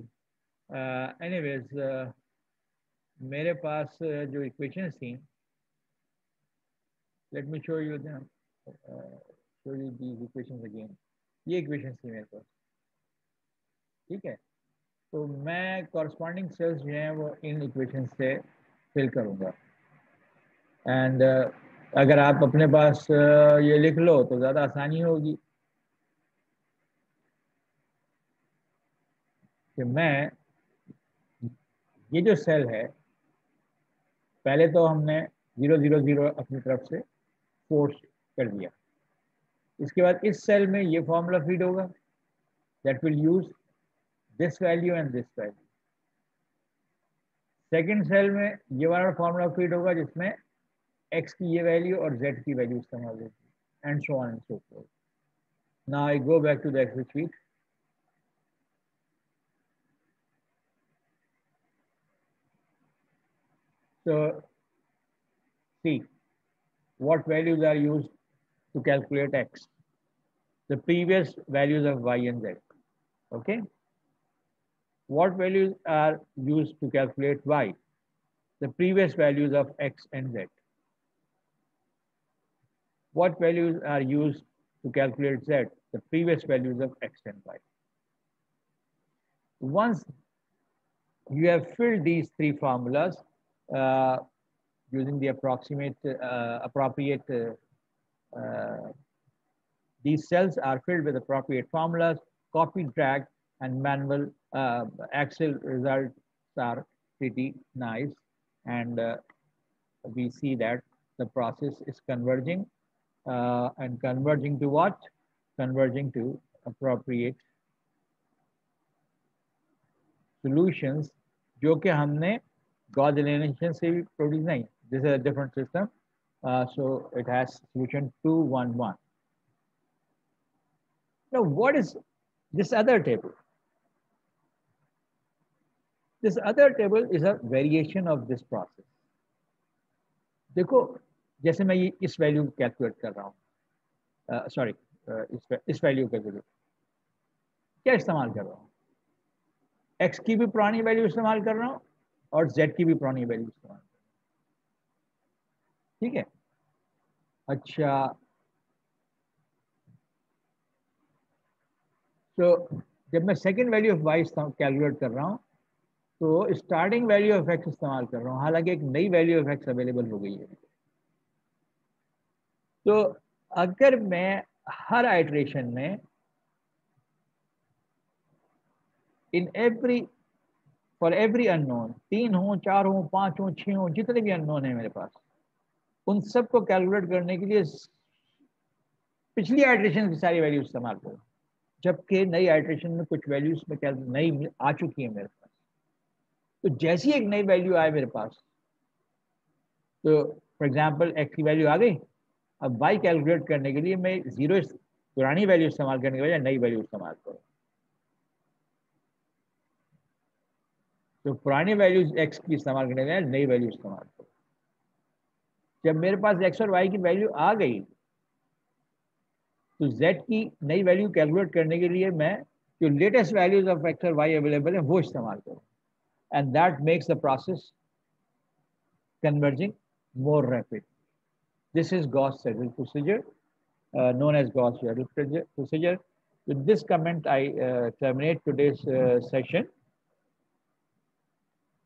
एनीवेज मेरे पास जो इक्वेशंस थी, let me show you them, show you these equations again. ये इक्वेशंस थी मेरे पास. ठीक है. तो मैं कॉरस्पॉन्डिंग सेल्स जो हैं वो इन इक्वेशंस से फिल करूँगा. एंड अगर आप अपने पास ये लिख लो तो ज़्यादा आसानी होगी कि मैं ये जो सेल है पहले तो हमने 0 0 0 अपनी तरफ से फोर्स कर दिया. इसके बाद इस सेल में ये फॉर्मूला फीड होगा. That will use this value and this value. Second cell में ये वाला फॉर्मूला फीड होगा जिसमें x की ये वैल्यू और z की वैल्यू इस्तेमाल होगी and so on and so forth. Now I go back to the excel sheet. So see what values are used to calculate x. The previous values of y and z. Okay. What values are used to calculate y? The previous values of x and z. What values are used to calculate z? The previous values of x and y. once you have filled these three formulas using the appropriate these cells are filled with appropriate formulas, copy, drag, and manual Excel results are pretty nice. And we see that the process is converging and converging to what? Converging to appropriate solutions, जो कि हमने Gauss elimination से भी produce नहीं. This is a different system. So it has solution 211. Now, what is this other table? This other table is a variation of this process. देखो, जैसे मैं ये इस वैल्यू कैलकुलेट कर रहा हूँ, सॉरी इस वैल्यू का जरूर क्या इस्तेमाल कर रहा हूँ? x की भी पुरानी वैल्यू इस्तेमाल कर रहा हूँ और z की भी पुरानी वैल्यू इस्तेमाल कर रहा हूँ. ठीक है. अच्छा, तो जब मैं second value of y calculate कर रहा हूँ तो स्टार्टिंग वैल्यू ऑफ x इस्तेमाल कर रहा हूँ, हालांकि एक नई वैल्यू ऑफ x अवेलेबल हो गई है. तो अगर मैं हर आइटरेशन में फॉर एवरी अननोन 3 हो, 4 हो, 5 हो, 6 हो, जितने भी अननोन है मेरे पास, उन सब को कैलकुलेट करने के लिए पिछली आइटरेशन की सारी वैल्यू इस्तेमाल करूँ, जबकि नई आइटरेशन में कुछ वैल्यूज में नई आ चुकी है मेरे पास. तो जैसी एक नई वैल्यू आए मेरे पास, तो फॉर एग्जांपल x की वैल्यू आ गई, अब y कैलकुलेट करने के लिए मैं जीरो पुरानी वैल्यू इस्तेमाल करने के बजाय नई वैल्यू इस्तेमाल करूँ. तो पुरानी वैल्यू x की इस्तेमाल करने के बजाय नई वैल्यू इस्तेमाल करूँ. जब मेरे पास x और y की वैल्यू आ गई तो z की नई वैल्यू कैलकुलेट करने के लिए मैं जो लेटेस्ट वैल्यूज ऑफ x और y अवेलेबल है वो इस्तेमाल करूँ. And that makes the process converging more rapid. This is Gauss-Seidel procedure, known as Gauss-Seidel procedure. With this comment, I terminate today's session.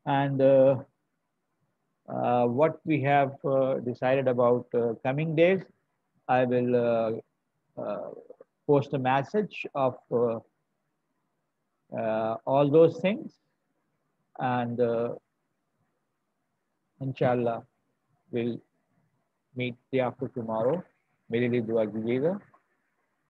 And what we have decided about coming days, I will post a message of all those things. And inshallah we'll meet day after tomorrow. मेरे लिए दुआ कीजिएगा.